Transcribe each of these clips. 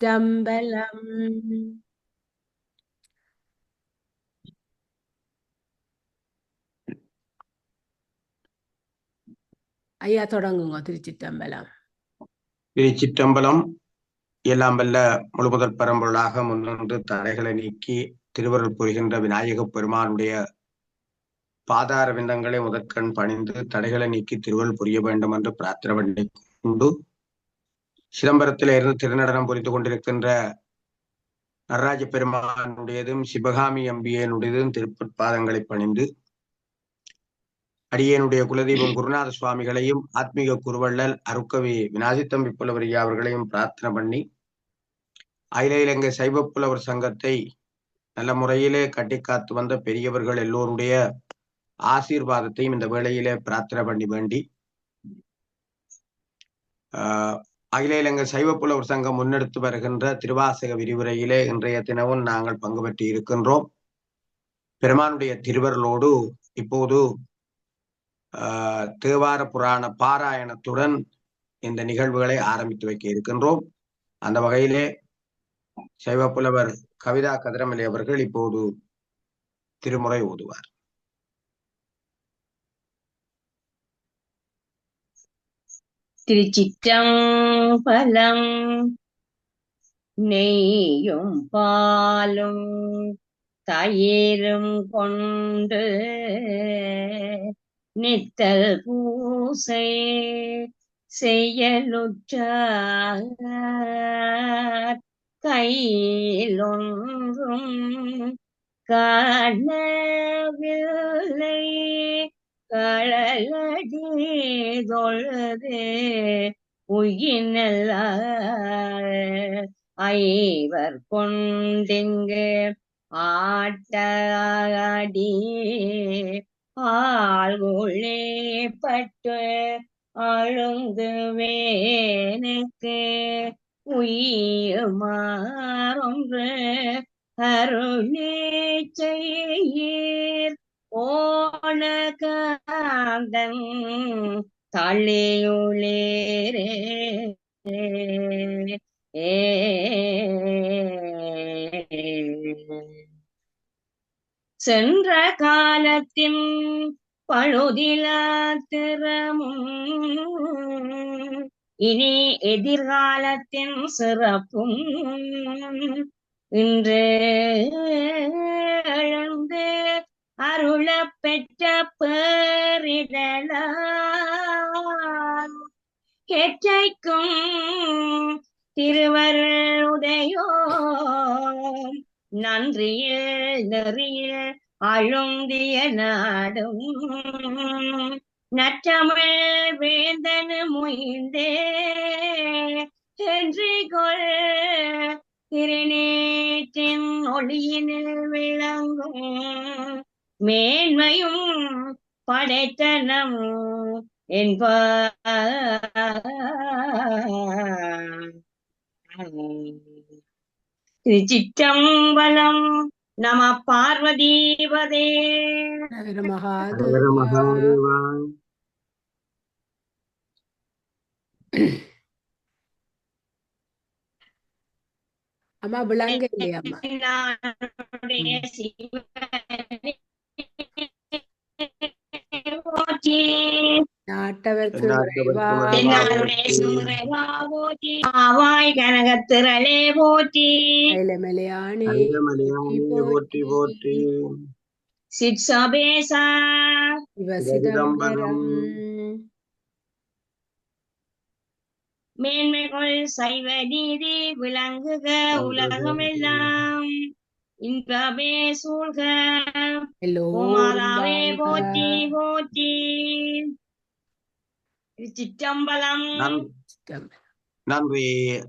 திருச்சிற்றம்பலம். ஐயா தொடங்குங்க. திருச்சிற்றம்பலம். திருச்சிற்றம்பலம். எல்லாம் வல்ல முழுமுதற் பரம்பொருளாக முன்னின்று தடைகளை நீக்கி திருவருள் புரிகின்ற விநாயகப் பெருமானுடைய பாதார விந்தங்களை முதற்கண் பணிந்து தடைகளை நீக்கி திருவருள் புரிய வேண்டும் என்று பிரார்த்தனை பண்ணி கொண்டு, சிதம்பரத்தில இருந்து திருநடனம் புரிந்து கொண்டிருக்கின்ற நடராஜ பெருமானுடையதும் சிவகாமி அம்பியனுடையதும் திருப்பற்பாதங்களை பணிந்து, அடியனுடைய குலதெய்வம் குருநாத சுவாமிகளையும் ஆத்மீக குருவள்ளல் அருக்கவி விநாசித்தம்பி புலவரியா அவர்களையும் பிரார்த்தனை பண்ணி, அகில இலங்கை சைவ புலவர் சங்கத்தை நல்ல முறையிலே கட்டி காத்து வந்த பெரியவர்கள் எல்லோருடைய ஆசீர்வாதத்தையும் இந்த வேளையிலே பிரார்த்தனை பண்ணி வேண்டி, அகில இலங்கை சைவ புலவர் சங்கம் முன்னெடுத்து வருகின்ற திருவாசக விரிவுரையிலே இன்றைய தினமும் நாங்கள் பங்கு பெற்று இருக்கின்றோம். பெருமானுடைய திருவருளோடு இப்போது தேவார புராண பாராயணத்துடன் இந்த நிகழ்வுகளை ஆரம்பித்து வைக்க இருக்கின்றோம். அந்த வகையிலே சைவ புலவர் கவிதா கதிரமலை அவர்கள் இப்போது திருமுறை ஓதுவார். திருச்சிற்றம்பலம். நெய்யும் பாலும் தயிரும் கொண்டு நித்தல் பூசை செய்யலுற்றார் கையிலொன்றும் காணவில்லை களலடி தொழுது உயினல்லார் ஐவர் கொண்டிங்கு ஆட்டாடி ஆள்கொள்ளே பட்டு அழுந்துவேனுக்கு உயிர்மாறொன்று அருளே செய்யீர் ஓண காந்தன் தள்ளியுளேரே. சென்ற காலத்தின் பழுதிலா திறமும் இனி எதிர்காலத்தின் சிறப்பும் இன்று எழுந்து அருள பெற்ற பேரிடலால் கேற்றைக்கும் திருவருடையோ நன்றியில் நெறியில் அழுந்திய நாடும் நற்றமிழ் வேந்தனு முயந்தே என்றிகொள் திருநேற்றின் ஒளியினில் விளங்கும் மேன்மையும் படைத்தனம் என்பார். திருச்சிற்றம்பலம். நம பார்வதீபதே. ஹர ஹர மகாதேவா. மகாதேவா. அம்மா விளங்க இல்லையா அம்மா? நாட்டவர்க்கு இறைவா ஆவாய் கனகத்திரளே போற்றி. கைலமலையானே போற்றி போற்றி. சிற்சபேசா சிவசிதம்பரம். மேன்மைகள் சைவ நீதி விளங்குக உலகமெல்லாம் இன்பமே சூழ்க. மாதாவே போற்றி போற்றி. சிற்றம்பலம். நன்றி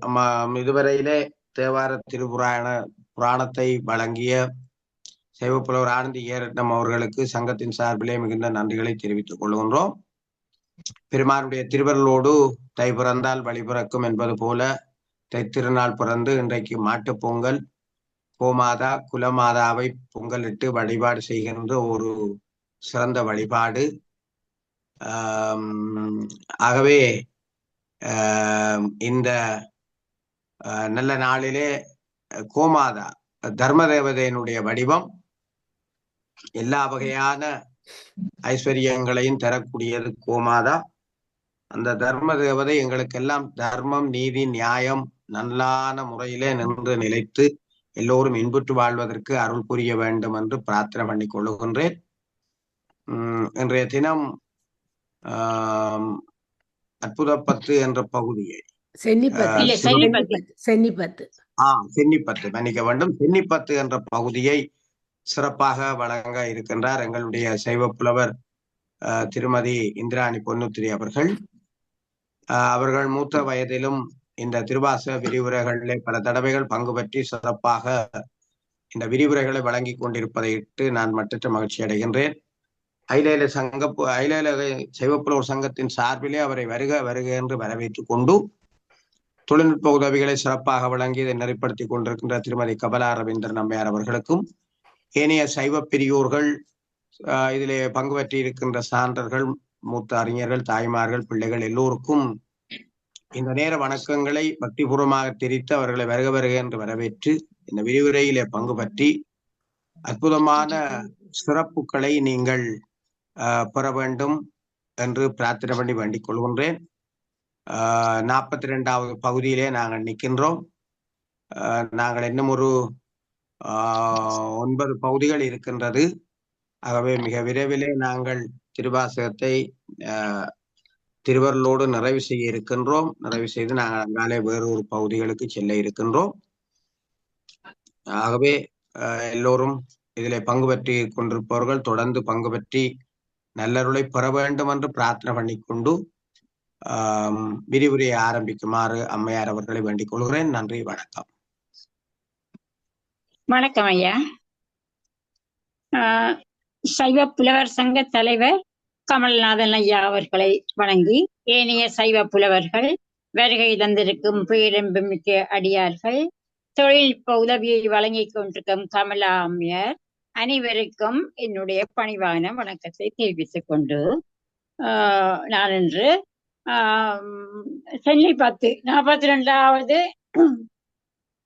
அம்மா. இதுவரையிலே தேவார புராணத்தை வழங்கிய சைவப்புலவர் ஆனந்தி ஏரட்னம் அவர்களுக்கு சங்கத்தின் சார்பிலே மிகுந்த நன்றிகளை தெரிவித்துக் கொள்கின்றோம். பெருமானுடைய திருவருளோடு தை பிறந்தால் வழி பிறக்கும் என்பது போல தைத்திருநாள் பிறந்து இன்றைக்கு மாட்டுப் பொங்கல், கோமாதா குலமாதாவை பொங்கலிட்டு வழிபாடு செய்கின்ற ஒரு சிறந்த வழிபாடு. ஆகவே இந்த நல்ல நாளிலே கோமாதா தர்ம தேவதையினுடைய வடிவம் எல்லா வகையான ஐஸ்வர்யங்களையும் தரக்கூடியது கோமாதா. அந்த தர்ம தேவதை எங்களுக்கெல்லாம் தர்மம், நீதி, நியாயம் நல்லான முறையிலே நின்று நிலைத்து எல்லோரும் இன்புற்று வாழ்வதற்கு அருள் புரிய வேண்டும் என்று பிரார்த்தனை பண்ணி கொள்ளுகின்றேன். இன்றைய தினம் அற்புத 10 என்ற பகுதியை சென்னிப்பத்து மன்னிக்க வேண்டும், சென்னிப்பத்து என்ற பகுதியை சிறப்பாக வழங்க இருக்கின்றார் எங்களுடைய சைவ புலவர் திருமதி இந்திராணி பொன்னுத்திரி அவர்கள். அவர்கள் மூத்த வயதிலும் இந்த திருவாசக விரிவுரைகளிலே பல தடவைகள் பங்கு பற்றி சிறப்பாக இந்த விரிவுரைகளை வழங்கி கொண்டிருப்பதை இட்டு நான் மற்றற்ற மகிழ்ச்சி அடைகின்றேன். ஐலேல சைவப்புலவர் சங்கத்தின் சார்பிலே அவரை வருக வருக என்று வரவேற்றுக் கொண்டு தொழில்நுட்ப உதவிகளை சிறப்பாக வழங்கி இதை நெறிப்படுத்தி கொண்டிருக்கின்ற திருமதி கமலா ரவீந்திரன் அம்மையார் அவர்களுக்கும், ஏனைய சைவ பெரியோர்கள், இதிலே பங்கு பற்றி இருக்கின்ற சான்றர்கள், மூத்த அறிஞர்கள், தாய்மார்கள், பிள்ளைகள் எல்லோருக்கும் இந்த நேர வணக்கங்களை பக்திபூர்வமாக தெரிவித்து அவர்களை வருக வருக என்று வரவேற்று இந்த விரிவுரையிலே பங்கு பற்றி அற்புதமான சிறப்புகளை நீங்கள் பெற வேண்டும் என்று பிரார்த்தனை பண்ணி வேண்டிக் கொள்கின்றேன். 42வது பகுதியிலே நாங்கள் நிற்கின்றோம். நாங்கள் இன்னும் ஒரு 9 பகுதிகள் இருக்கின்றது. ஆகவே மிக விரைவிலே நாங்கள் திருவாசகத்தை திருவருளோடு நிறைவு செய்ய இருக்கின்றோம். நிறைவு செய்து நாங்கள் அங்காலே வேறு ஒரு பகுதிகளுக்கு செல்ல இருக்கின்றோம். ஆகவே எல்லோரும் இதிலே பங்கு பற்றி கொண்டிருப்பவர்கள் தொடர்ந்து பங்கு பற்றி நல்லருளை பெற வேண்டும் என்று பிரார்த்தனை பண்ணிக்கொண்டு விரிவுரையை ஆரம்பிக்குமாறு அம்மையார் அவர்களை வேண்டிக் கொள்கிறேன். நன்றி, வணக்கம். வணக்கம் ஐயா. சைவ புலவர் சங்க தலைவர் கமல்நாதன் ஐயா அவர்களை வணங்கி, ஏனைய சைவ புலவர்கள், வருகை தந்திருக்கும் பேரன்புமிக்க அடியார்கள், தொழில்நுட்ப உதவியை வழங்கிக் கொண்டிருக்கும் கமலா அம்மையார் அனைவருக்கும் என்னுடைய பணிவான வணக்கத்தை தெரிவித்துக் கொண்டு, நான் இன்று சென்னிப்பத்து 42வது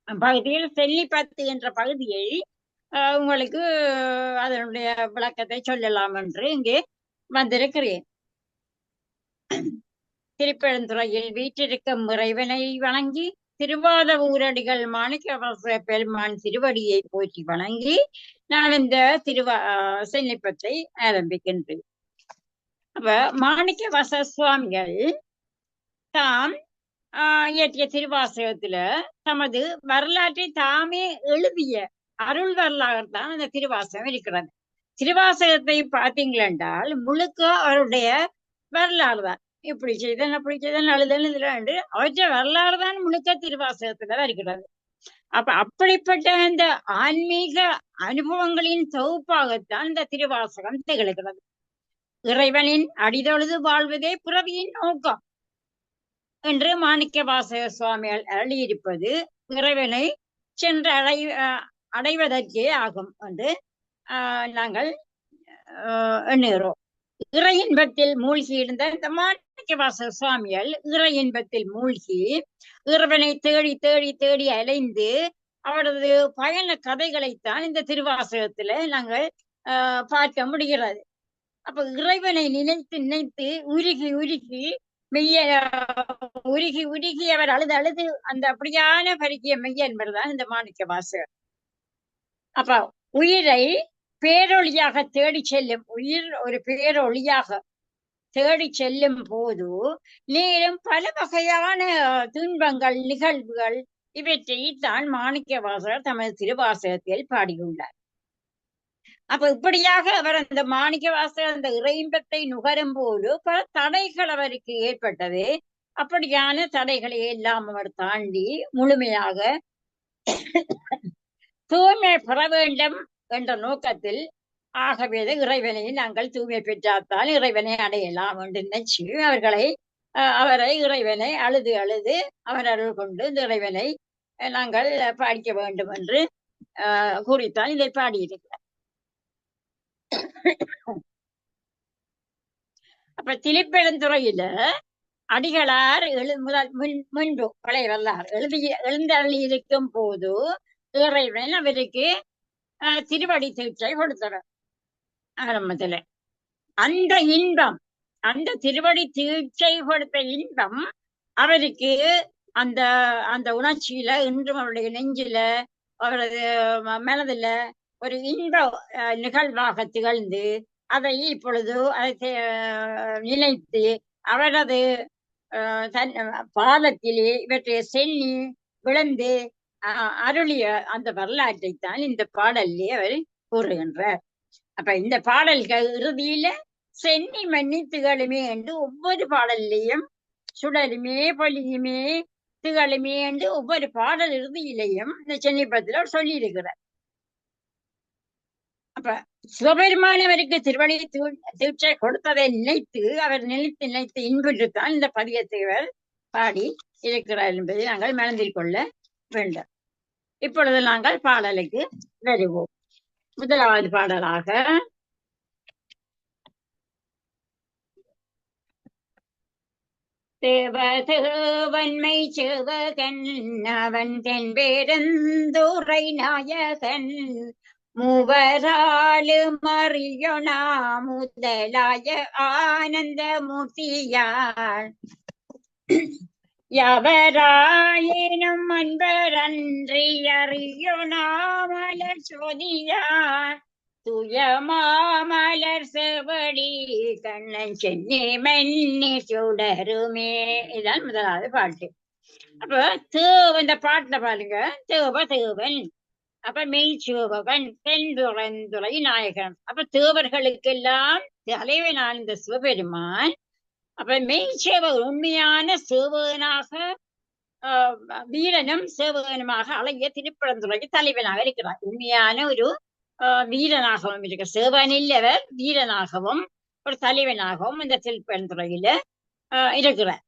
பகுதியில் சென்னிப்பத்து என்ற பகுதியை உங்களுக்கு அதனுடைய விளக்கத்தை சொல்லலாம் என்று இங்கே வந்திருக்கிறேன். திருப்பெருந்துறையில் வீற்றிருக்கும் இறைவனை வணங்கி, திருவாத ஊரடிகள் மாணிக்க பெருமான் திருவடியை போற்றி வணங்கி நான் இந்த சென்னிப்பத்தை ஆரம்பிக்கின்றேன். அப்ப மாணிக்கவாச சுவாமிகள் தாம் இயற்றிய திருவாசகத்துல தமது வரலாற்றை தாமே எழுதிய அருள் வரலாறுதான் அந்த திருவாசகம் இருக்கிறது. திருவாசகத்தை பார்த்தீங்களென்றால் முழுக்க அவருடைய வரலாறு தான். இப்படி செய்தன் அப்படி செய்தன் எழுதல் அவற்றை வரலாறு தான் முழுக்க திருவாசகத்துல இருக்கிறது. அப்ப அப்படிப்பட்ட அந்த ஆன்மீக அனுபவங்களின் தொகுப்பாகத்தான் இந்த திருவாசகம் திகழ்கிறது. இறைவனின் அடிதொழுது வாழ்வதே பிறவியின் நோக்கம் என்று மாணிக்கவாசக சுவாமிகள் அருளியிருப்பது இறைவனை சென்று அடைவதற்கே ஆகும் என்று நாங்கள் எண்ணுகிறோம். இறை இன்பத்தில் மூழ்கி இருந்த இந்த மாணிக்கவாசக சுவாமிகள் இறை இன்பத்தில் மூழ்கி இறைவனை தேடி தேடி தேடி அலைந்து அவரது பயண கதைகளைத்தான் இந்த திருவாசகத்துல நாங்கள் பார்க்க முடிகிறது. அப்ப இறைவனை நினைத்து நினைத்து உருகி உருகி உருகி உருகி அவர் அழுது அழுது அந்த அப்படியான பருக்கிய மெய்ய என்பதுதான் இந்த மாணிக்கவாசகர். அப்ப உயிரை பேரொழியாக தேடி செல்லும், உயிர் ஒரு பேரொழியாக தேடி செல்லும் போது நேரும் பல வகையான துன்பங்கள், நிகழ்வுகள் இவற்றை தான் மாணிக்கவாசகர் தமது திருவாசகத்தில் பாடியுள்ளார். அப்ப இப்படியாக அவர் அந்த மாணிக்கவாசகர் அந்த இறையின்பத்தை நுகரும் போது பல தடைகள் அவருக்கு ஏற்பட்டது. அப்படியான தடைகளை எல்லாம் அவர் தாண்டி முழுமையாக தூய்மை பெற வேண்டும் என்ற நோக்கத்தில், ஆகவே இறைவனை நாங்கள் தூய்மை பெற்றால்தான் இறைவனை அடையலாம் என்று நினைச்சு அவரை இறைவனை அழுது அழுது அவர் அருள் கொண்டு இந்த இறைவனை நாங்கள் பாடிக்க வேண்டும் என்று கூறித்தான் இதை பாடியிருக்கிறார். அப்ப திருப்பெருந்துறையில அடிகளார் முன்பு பழைய வரலாறு எழுந்தருளியிருக்கும் போது இறைவன் அவருக்கு திருவடி தீட்சை கொடுத்தவர். ஆரம்பத்துல அந்த இன்பம், அந்த திருவடி தீட்சை கொடுத்த இன்பம் அவருக்கு அந்த அந்த உணர்ச்சியில இன்றும் அவருடைய நெஞ்சில அவரது மனதில ஒரு இன்ப நிகழ்வாக திகழ்ந்து அதை இப்பொழுது அதை நினைத்து அவரது தன் பாதத்திலே இவற்றை சென்னி விழுந்து அருளிய அந்த வரலாற்றை தான் இந்த பாடல்லே அவர் கூறுகின்றார். அப்ப இந்த பாடல்கள் இறுதியில சென்னி மன்னி திகழுமே என்று ஒவ்வொரு பாடல்லையும் சுடருமே பொலியுமே திகழுமே என்று ஒவ்வொரு பாடல் இறுதியிலையும் இந்த சென்னிப்பத்தில் அவர் சொல்லி இருக்கிறார். அப்ப சிவபெருமானவருக்கு திருவடி தீட்சை கொடுத்ததை நினைத்து அவர் நினைத்து இன்புற்றுத்தான் இந்த பதியத்தை அவர் பாடி இருக்கிறார் என்பதை நாங்கள் மனதில் கொள்ள வேண்டும். இப்பொழுது நாங்கள் பாடலுக்கு வருவோம். முதலாவது பாடலாக தேவதேவன்மை சிவகன் அவன் தென் பேரந்துரை நாயகன் மூவராலும் அறியொணா முதலாய ஆனந்த மூர்த்தியார் எவராயினும் அன்பரன்றி அறியொணாமலர் சோதியார் துயமாமலர் செவடி கண்ணன் சென்னி மன்னி சுடருமே. இதான் முதலாவது பாட்டு. அப்ப இந்த பாட்டுல பாருங்க, தேவன், அப்ப மெய் சிவபவன், தென்துறை நாயகன். அப்ப தேவர்களுக்கெல்லாம் தலைவனான இந்த சிவபெருமான் அப்ப மெய் சேவகன், உண்மையான சேவகனாக வீரனும் சேவகனுமாக அழகிய திருப்பரந்துறைக்கு தலைவனாக இருக்கிறார். உண்மையான ஒரு வீரனாகவும் இருக்க சேவனில்லவர் வீரனாகவும் ஒரு தலைவனாகவும் இந்த திருப்பரந்துறையில இருக்கிறார்.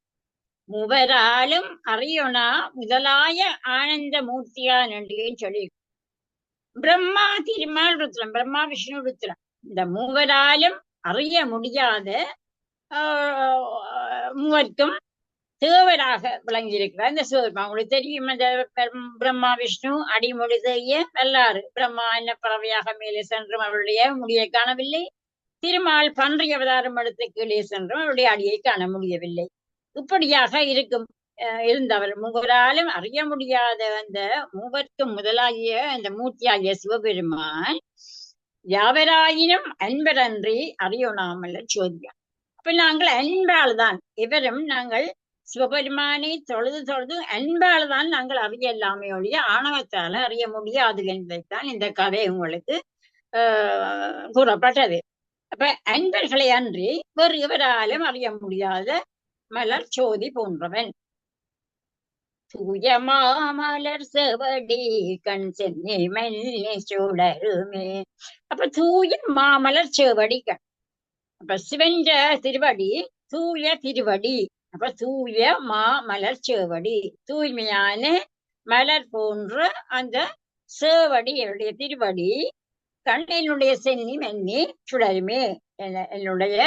மூவராலும் அறியொணா முதலாய ஆனந்த மூர்த்தியான் என்று சொல்லி பிரம்மா திருமால் ருத்ரம், பிரம்மா விஷ்ணு ருத்ரம், இந்த மூவராலும் அறிய முடியாத மூவர்க்கும் தேவராக விளங்கி இருக்கிறார் இந்த சிவபெருமான். உங்களுக்கு தெரியும், இந்த பிரம்மா விஷ்ணு அடிமொழி செய்ய வரலாறு. பிரம்மா என்ன பறவையாக மேலே சென்றும் அவருடைய முடியை காணவில்லை. திருமால் பன்றி அவதாரம் எடுத்து கீழே சென்றும் அவருடைய அடியை காண முடியவில்லை. இப்படியாக இருந்தவர் மூவராலும் அறிய முடியாத அந்த மூவர்க்கும் முதலாகிய அந்த மூர்த்தியாகிய சிவபெருமான் யாவராயினும் அன்பரன்றி அறியொணாமல் சோதியார். அப்ப நாங்கள் அன்பால் தான் இவரும் நாங்கள் சிவபெருமானை தொழுது அன்பால் தான் நாங்கள் அறிய எல்லாமே ஒழிய ஆணவத்தால அறிய முடியாது என்பதைத்தான் இந்த கதை உங்களுக்கு கூறப்பட்டது. அப்ப அன்பர்களை அன்றி வேறு இவராலும் அறிய முடியாத மலர் சோதி போன்றவன் தூயமாமலர் செவடி கண் சென்னி மன்னி சுடருமே. அப்ப தூய மாமலர் செவடி கண், அப்ப சிவன்ற திருவடி தூய திருவடி. அப்ப தூய மாமலர் செவடி, தூய்மையான மலர் போன்ற அந்த சேவடி என்னுடைய திருவடி கண் என்னுடைய சென்னி மன்னி சுடருமே. என்னுடைய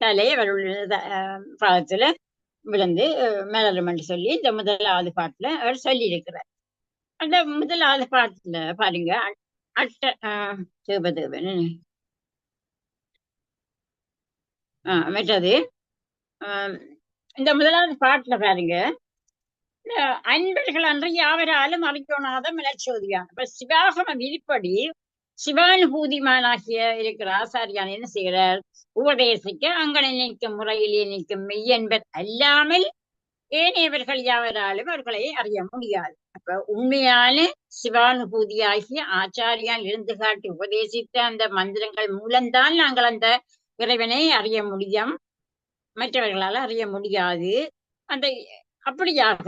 தலை அவருடைய பாதத்துல விழுந்து மலரும் என்று சொல்லி இந்த முதலாவது பாட்டுல அவர் சொல்லி இருக்கிறார். அந்த முதலாவது பாட்டுல பாருங்க, தேவதேவன் மற்றது இந்த முதலாவது பாட்டுல பாருங்க, அன்பர்கள் அன்று யாவராலும் அறிக்கோணாத மலர்ச்சோதியான். இப்ப சிவாகம விதிப்படி சிவானுபூதிமானாகிய இருக்கிற ஆசாரியான் என்ன செய்கிறார்? உபதேசிக்க அங்கனை நிற்கும் முறையிலே நிற்கும் மெய்யன்பர் அல்லாமல் ஏனையவர்கள் யாவராலும் அவர்களை அறிய முடியாது. அப்ப உண்மையான சிவானுபூதியாகிய ஆச்சாரியான் இருந்து காட்டி உபதேசித்த அந்த மந்திரங்கள் மூலம்தான் நாங்கள் அந்த இறைவனை அறிய முடியும், மற்றவர்களால் அறிய முடியாது. அந்த அப்படியாக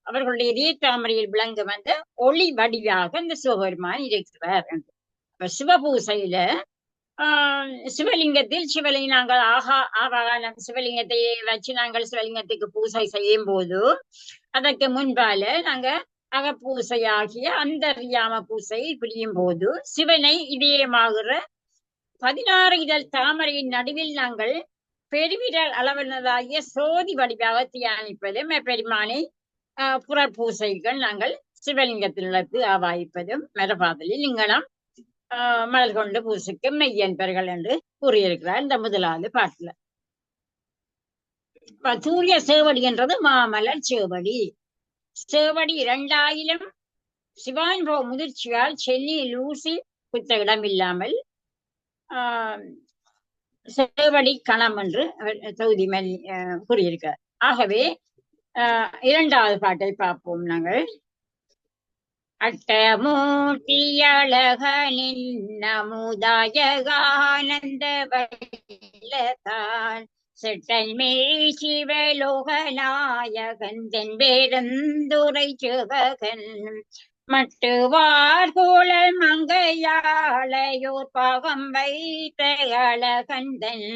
அவர்களுடைய இதய தாமரையில் விளங்கும் அந்த ஒளி வடிவாக அந்த சிவபெருமான் இருக்கிறார். இப்ப சிவபூசையில சிவலிங்கத்தில் நாங்கள் ஆவாகனம் சிவலிங்கத்தை வச்சு நாங்கள் சிவலிங்கத்துக்கு பூசை செய்யும் போது அதற்கு முன்பால நாங்க அகப்பூசையாகிய அந்தர்யாம பூசை புரியும் போது சிவனை இதயமாகிற 16 இதழ் தாமரையின் நடுவில் நாங்கள் பெருவிரல் அளவினதாகிய சோதி வடிவாக தியானிப்பதும் பெருமானை புறப்பூசைகள் நாங்கள் சிவலிங்கத்தில் இழத்து ஆவாய்ப்பதும் மரபாதலில் லிங்கனம் மலர் கொண்டு பூசிக்கும் மெய்யன்பர்கள் என்று கூறியிருக்கிறார் இந்த முதலாவது பாட்டுல. தூய சேவடி என்றது மாமலர் சேவடி. சேவடி 2000 சிவான்போ முதிர்ச்சியால் சென்னி லூசி குத்த இடம் இல்லாமல் சேவடி கணம் என்று தொகுதி மேல் கூறியிருக்கிறார். ஆகவே இரண்டாவது பாட்டை பார்ப்போம் நாங்கள். அட்டமூர்த்தியழகனின் நமுதாயகானந்த வல்லதான் செட்டன்மே சிவலோகநாயகன் தென்பேரந்துரை சிவகன் மட்டுவார் கோளல் மங்கையாளையோர் பாகம் வைத்த அழகந்தன்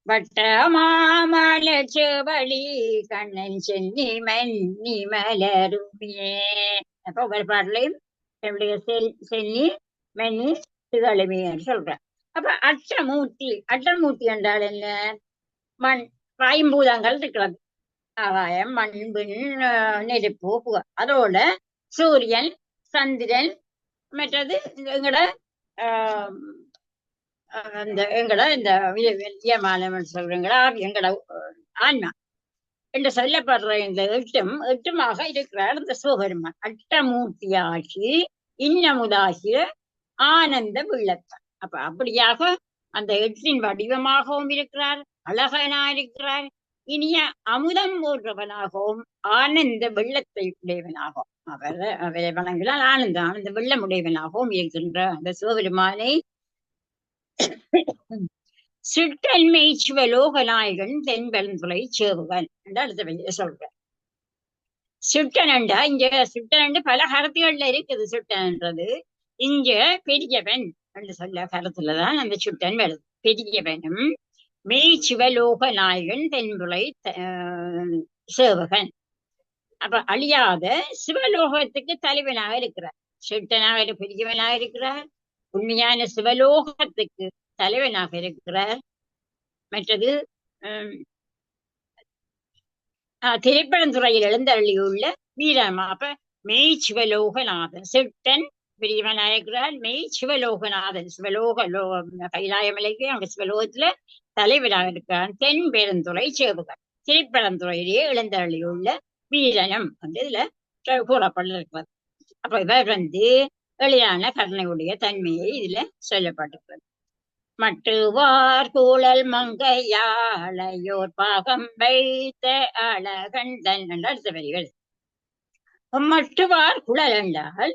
வட்ட மாமலர் செவளி கண்ணன் சென்னி மன்னி மலருமே. அப்ப ஒவ்வொரு பாடலையும் என்னுடைய சென்னி மன்னி திகழுமேன்னு சொல்றேன். அப்ப அட்டமூர்த்தி என்றால் என்ன? மண் ஐம்பூதங்கள் இருக்கிறது. ஆகாயம், மண், விண், நெருப்பு, புகை. அதோட சூரியன், சந்திரன், மற்றது எங்கட இந்த சொல்றீங்களா எங்கட ஆன்மா என்று சொல்லப்படுற இந்த எட்டுமாக இருக்கிறார் இந்த சிவபெருமான். அட்டமூர்த்தியாகி இன்னமுதாகிய ஆனந்த வெள்ளத்தான். அப்ப அப்படியாக அந்த எட்டின் வடிவமாகவும் இருக்கிறார், அழகனாயிருக்கிறார், இனிய அமுதம் போன்றவனாகவும் ஆனந்த வெள்ளத்தை உடையவனாகவும் அவரை வணங்கினால் ஆனந்த வெள்ளம் உடையவனாகவும் இருக்கின்ற அந்த சிவபெருமானை சிட்டன்மை சிவலோகநாயகன் தென்பெருந்துறை சேவுகன் என்று அடுத்த வழியை சொல்றேன். சிட்டன் என்றா இங்க சிட்டன் என்று பல கருத்துகள்ல இருக்குது. சிட்டன்ன்றது இங்க பெரியவன் என்று சொல்ல கருத்துலதான் அந்த சுட்டன் வருது. பெரியவனும் மெய் சிவலோக நாயகன் தென்புலை சேவகன். அப்ப அழியாத சிவலோகத்துக்கு தலைவனாக இருக்கிறார். சிட்டனாக பெரியவனாக இருக்கிறார். உண்மையான சிவலோகத்துக்கு தலைவனாக இருக்கிறார். மற்றது திரைப்படத்துறையில் எழுந்தருளியுள்ள வீரமா. அப்ப மெய் சிவலோகநாதன் சிட்டன் பெரியவனாக இருக்கிறார். மெய் சிவலோகநாதன் கைலாயமலைக்கு அங்க சிவலோகத்துல தலைவராக இருக்கிறார். தென் பெருந்துறை சேவுகன் திரைப்படத்துறையிலேயே எழுந்தருளியுள்ள வீரனம் வந்து இதுல கூறப்பட்டிருக்கிறது. அப்ப இவர் எளியான கருணையுடைய தன்மையை இதுல சொல்லப்பட்டிருக்கிறது. மட்டுவார் கூழல் மங்கையாளையோர் பாகம் வைத்த அழகன் தன் என்ற அடுத்த வரிகள். மட்டுவார் குழல் என்றால்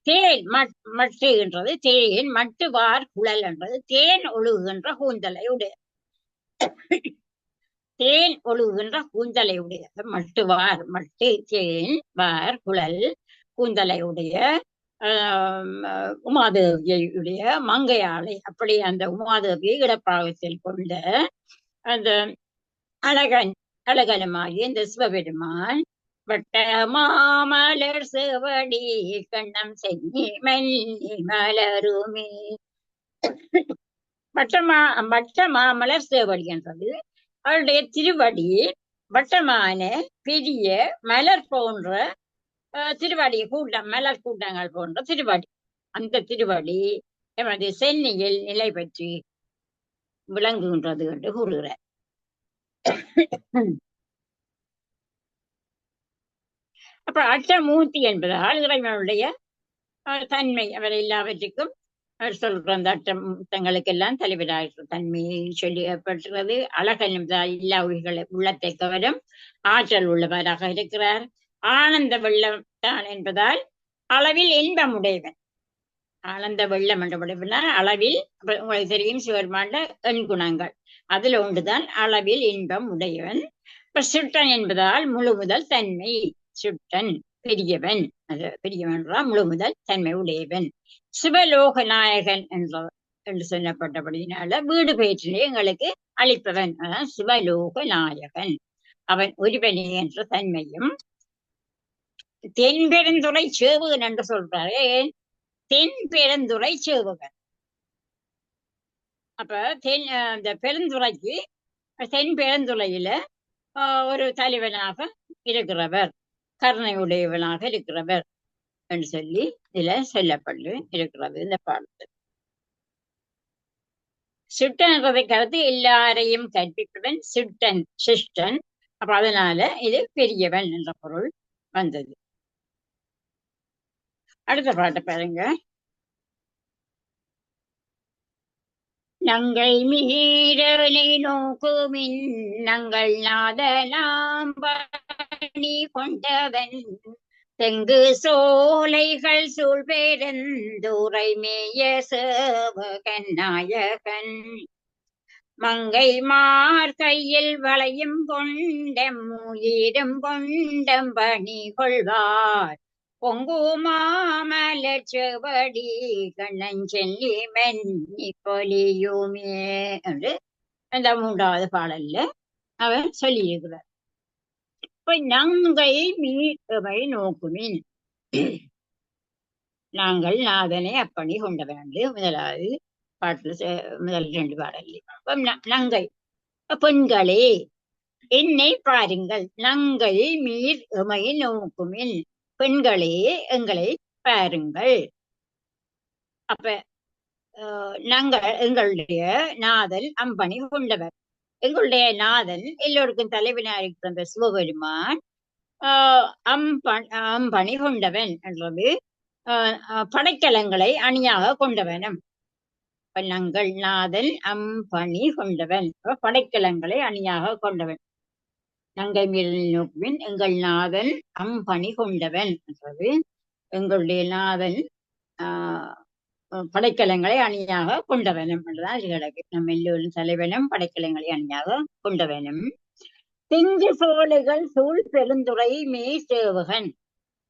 தேன் மட்டுகின்றது தேன். மட்டுவார் குழல் என்றது தேன் ஒழுகுகின்ற கூந்தலை உடைய தேன் ஒழுகுகின்ற கூந்தலை உடைய மட்டுவார் மட்டு தேன் வார் குழல் கூந்தலை உடைய உமாதேவியுடைய மங்கையாளை. அப்படி அந்த உமாதேவியை இடப்பாகத்தில் கொண்ட அந்த அழகனுமாகிய இந்த சிவபெருமான் வட்ட மாமலர் சேவடி கண்ணம் சென்னி மன்னி மலருமே. வட்ட மாமலர் சேவடி என்றது அவருடைய திருவடி வட்டமான பெரிய மலர் போன்ற திருவடி கூட்டம், மலர் கூட்டங்கள் போன்ற திருவடி. அந்த திருவடி எமது சென்னியில் நிலை பெற்று விளங்குகின்றது என்று கூறுகிறார். அப்ப அட்டமூர்த்தி என்பதால் இறைவனுடைய தன்மை அவர் எல்லாவற்றுக்கும் அவர் சொல்ற அந்த அட்டங்களுக்கெல்லாம் தலைவராக தன்மையை சொல்லப்பட்டுகிறது. அழகன் எல்லா உயிர்களை உள்ளத்தை கவரும் ஆற்றல் உள்ளவராக இருக்கிறார். ஆனந்த வெள்ளம் தான் என்பதால் அளவில் இன்பம் உடையவன். ஆனந்த வெள்ளம் என்ற உடையவனால் அளவில் உங்களுக்கு தெரியும் சிவபெருமாண்ட எண் குணங்கள் அதுல ஒன்றுதான் அளவில் இன்பம் உடையவன். இப்ப சுட்டன் என்பதால் முழு முதல் தன்மை. சுட்டன் பெரியவன், அது பெரியவன் என்றால் முழு முதல் தன்மை உடையவன். சிவலோக நாயகன் என்று சொல்லப்பட்டபடினால வீடு பெயற்றிலே எங்களுக்கு அளிப்பவன், அதான் சிவலோக நாயகன். அவன் ஒருவனே என்ற தன்மையும். தென்பெருந்துறை சேவகன் என்று சொல்றாரு. தென்பெருந்துறை சேவகன் அப்ப இந்த பெருந்துறைக்கு தென் பெருந்துறையில ஒரு தலைவனாக இருக்கிறவர், கருணை உடையவனாக இருக்கிறவர் என்று சொல்லி இதுல சொல்லப்பட்டு இருக்கிறது இந்த பாடத்தில். சிட்டன்றதை கருத்து எல்லாரையும் கற்பிப்பவன் சிட்டன், சிஷ்டன். அப்ப அதனால இது பெரியவன் என்ற பொருள் வந்தது. அடுத்த பாட்டை பாருங்க. நங்கள் மீறலை நோக்குமின் நங்கள் நாதலாம் பணி கொண்டவன் தெங்கு சோலைகள் சூழ்பெருந்துரை மேய சேவகன் நாயகன் மங்கை மார் கையில் வளையும் கொண்டம் உயிரும் கொண்டம் பணி கொள்வார் பொங்குமாமலர் செவடி கண்ணஞ்செல்லி மென்னி பொலியுமே என்று அந்த 3வது பாடல்ல அவர் சொல்லியிருக்கிறார். இப்ப நங்கை மீட்பை நோக்குமின், நாங்கள் நாதனை அப்பணி கொண்டவன் என்று முதலாவது பாட்டுல முதல் 2 பாடல்ல. நங்கை பெண்களே என்னை பாருங்கள், நங்கை மீர் எமை நோக்குமின், பெண்களே எங்களை பாருங்கள். அப்ப நாங்கள் எங்களுடைய நாதன் அம்பணி கொண்டவர், எங்களுடைய நாதன் எல்லோருக்கும் தலைவனாக இருக்கிற சிவபெருமான் அம்பணி கொண்டவன் என்றது படைக்கலங்களை அணியாக கொண்டவனும். நாங்கள் நாதன் அம்பணி கொண்டவன், படைக்கலங்களை அணியாக கொண்டவன். நங்கை மீறல் நோக்குவின் எங்கள் நாதன் அம்பணி கொண்டவன் என்றது எங்களுடைய நாதன் படைக்கலங்களை அணியாக கொண்டவனும் என்றுதான் கிடக்கு. நம்ம எல்லோரும் தலைவனும் படைக்கலங்களை அணியாக கொண்டவனும். தெங்கு சோலைகள் சூழ் பெருந்துறை மே சேவகன்.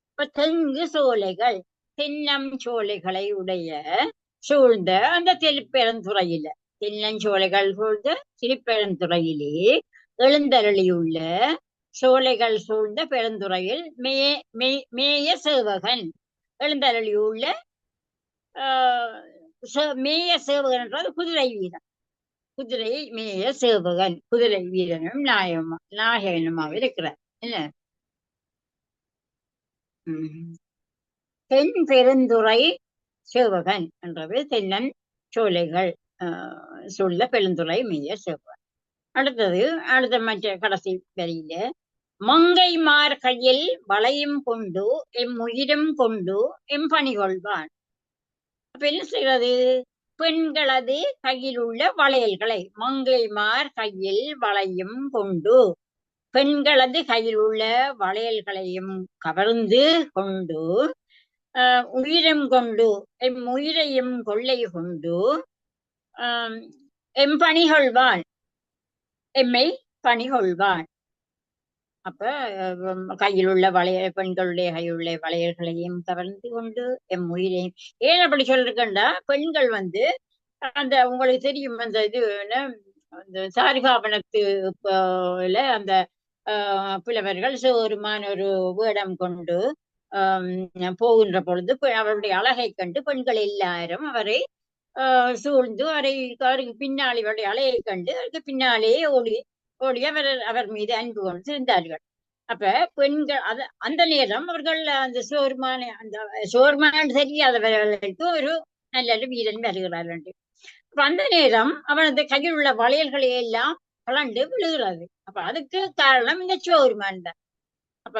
இப்ப தெங்கு சோலைகள் தென்னம் சோலைகளை உடைய சூழ்ந்த அந்த திருப்பெருந்துறையில, தென்னஞ்சோலைகள் சூழ்ந்த திருப்பெருந்துறையிலே எழுந்தருளியுள்ள சோலைகள் சூழ்ந்த பெருந்துறையில் மேய சேவகன் எழுந்தருளியுள்ள மேய சேவகன் என்றால் குதிரை வீரன், குதிரை மேய சேவகன், குதிரை வீரனும் நாயகனுமாக இருக்கிறார். என்ன தென் பெருந்துறை சேவகன் என்றது தென்னன் சோலைகள் சூழ்ந்த பெருந்துறை மேய சேவகன். அடுத்த மற்ற கடைசி வரியில மங்கைமார் கையில் வளையும் கொண்டு எம் உயிரும் கொண்டு எம் பணி கொள்வான். அப்ப என்ன செய்வது? பெண்களது கையில் உள்ள வளையல்களை, மங்கைமார் கையில் வளையும் கொண்டு, பெண்களது கையில் உள்ள வளையல்களையும் கவர்ந்து கொண்டு உயிரும் கொண்டு எம் உயிரையும் கொள்ளை கொண்டு எம் பணி கொள்வான், எம்மை பணி கொள்வான். அப்ப கையில் உள்ள பெண்களுடைய கையில் உள்ள வளையல்களையும் கவர்ந்து கொண்டு எம் உயிரையும். ஏன் அப்படி சொல்லிருக்கண்டா, பெண்கள் அந்த உங்களுக்கு தெரியும் அந்த இது அந்த சாரிகாபனத்து அந்த புலவர்கள் சிவருமான ஒரு வேடம் கொண்டு போகின்ற பொழுது அவருடைய அழகை கண்டு பெண்கள் எல்லாரும் அவரை சூழ்ந்து அவருக்கு பின்னாலே அவருடைய அழகை கண்டு அவருக்கு பின்னாலே ஓடி அவர் மீது அன்பு கொண்டு இருந்தார்கள். அப்ப பெண்கள் அந்த நேரம் அவர்கள் அந்த சோர்மான் தெரியாதவர்களுக்கு ஒரு நல்ல வீரன் வருகிறார்கள். அப்ப அந்த நேரம் அவனது கையில் உள்ள வளையல்களை எல்லாம் கலண்டு விழுகிறது. அப்ப அதுக்கு காரணம் இந்த சோர்மான் தான். அப்ப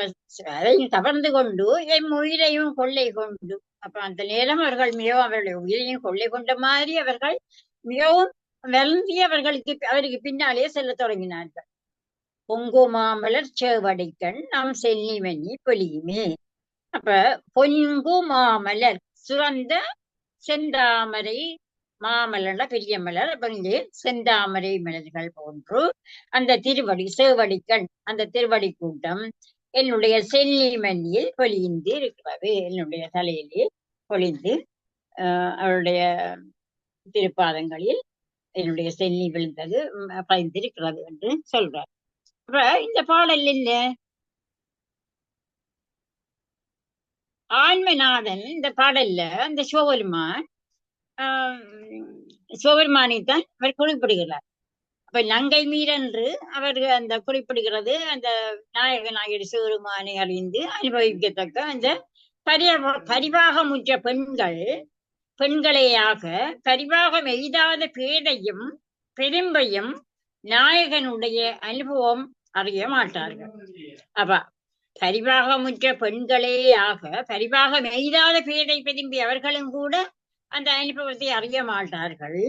அதையும் கவர்ந்து கொண்டு என் உயிரையும் கொள்ளை கொண்டு, அப்ப அந்த நேரம் அவர்கள் மிகவும் அவருடைய உயிரையும் கொள்ளை கொண்ட மாதிரி அவர்கள் மிகவும் வருந்தி அவருக்கு பின்னாலே செல்ல தொடங்கினார்கள். பொங்குமாமலர் சேவடிக்கண் நாம் செல்லி மன்னி பொலியுமே. அப்ப பொங்குமாமலர் சிறந்த செந்தாமரை மாமலர்ல பெரிய மலர், இங்கே செந்தாமரை மலர்கள் போன்று அந்த சேவடிக்கண் அந்த திருவடி கூட்டம் என்னுடைய செல்லி மன்னியில் பொலிந்து இருக்கிறது. என்னுடைய தலையிலே பொலிந்து அவருடைய திருப்பாதங்களில் என்னுடைய செல்லி விழுந்தது பதிந்திருக்கிறது என்று சொல்றார். அப்ப இந்த பாடல் இல்ல ஆன்மநாதன் இந்த பாடல்ல அந்த சிவபெருமான் சிவபெருமானைத்தான் அவர் குறிப்பிடுகிறார். அப்ப நங்கை மீரென்று அவர் அந்த குறிப்பிடுகிறது அந்த நாயகனாகிய சிவபெருமானை அறிந்து அனுபவிக்கத்தக்க அந்த பரிவாகமுற்ற பெண்களேயாக பரிவாகம் எய்தாத பேதையும் பெரும்பையும் நாயகனுடைய அனுபவம் அறிய மாட்டார்கள். அப்ப பரிவாகமுற்ற பெண்களேயாக பரிவாகம் எய்தாத பேதை பெரும்பி அவர்களும் கூட அந்த அனுபவத்தை அறிய மாட்டார்கள்.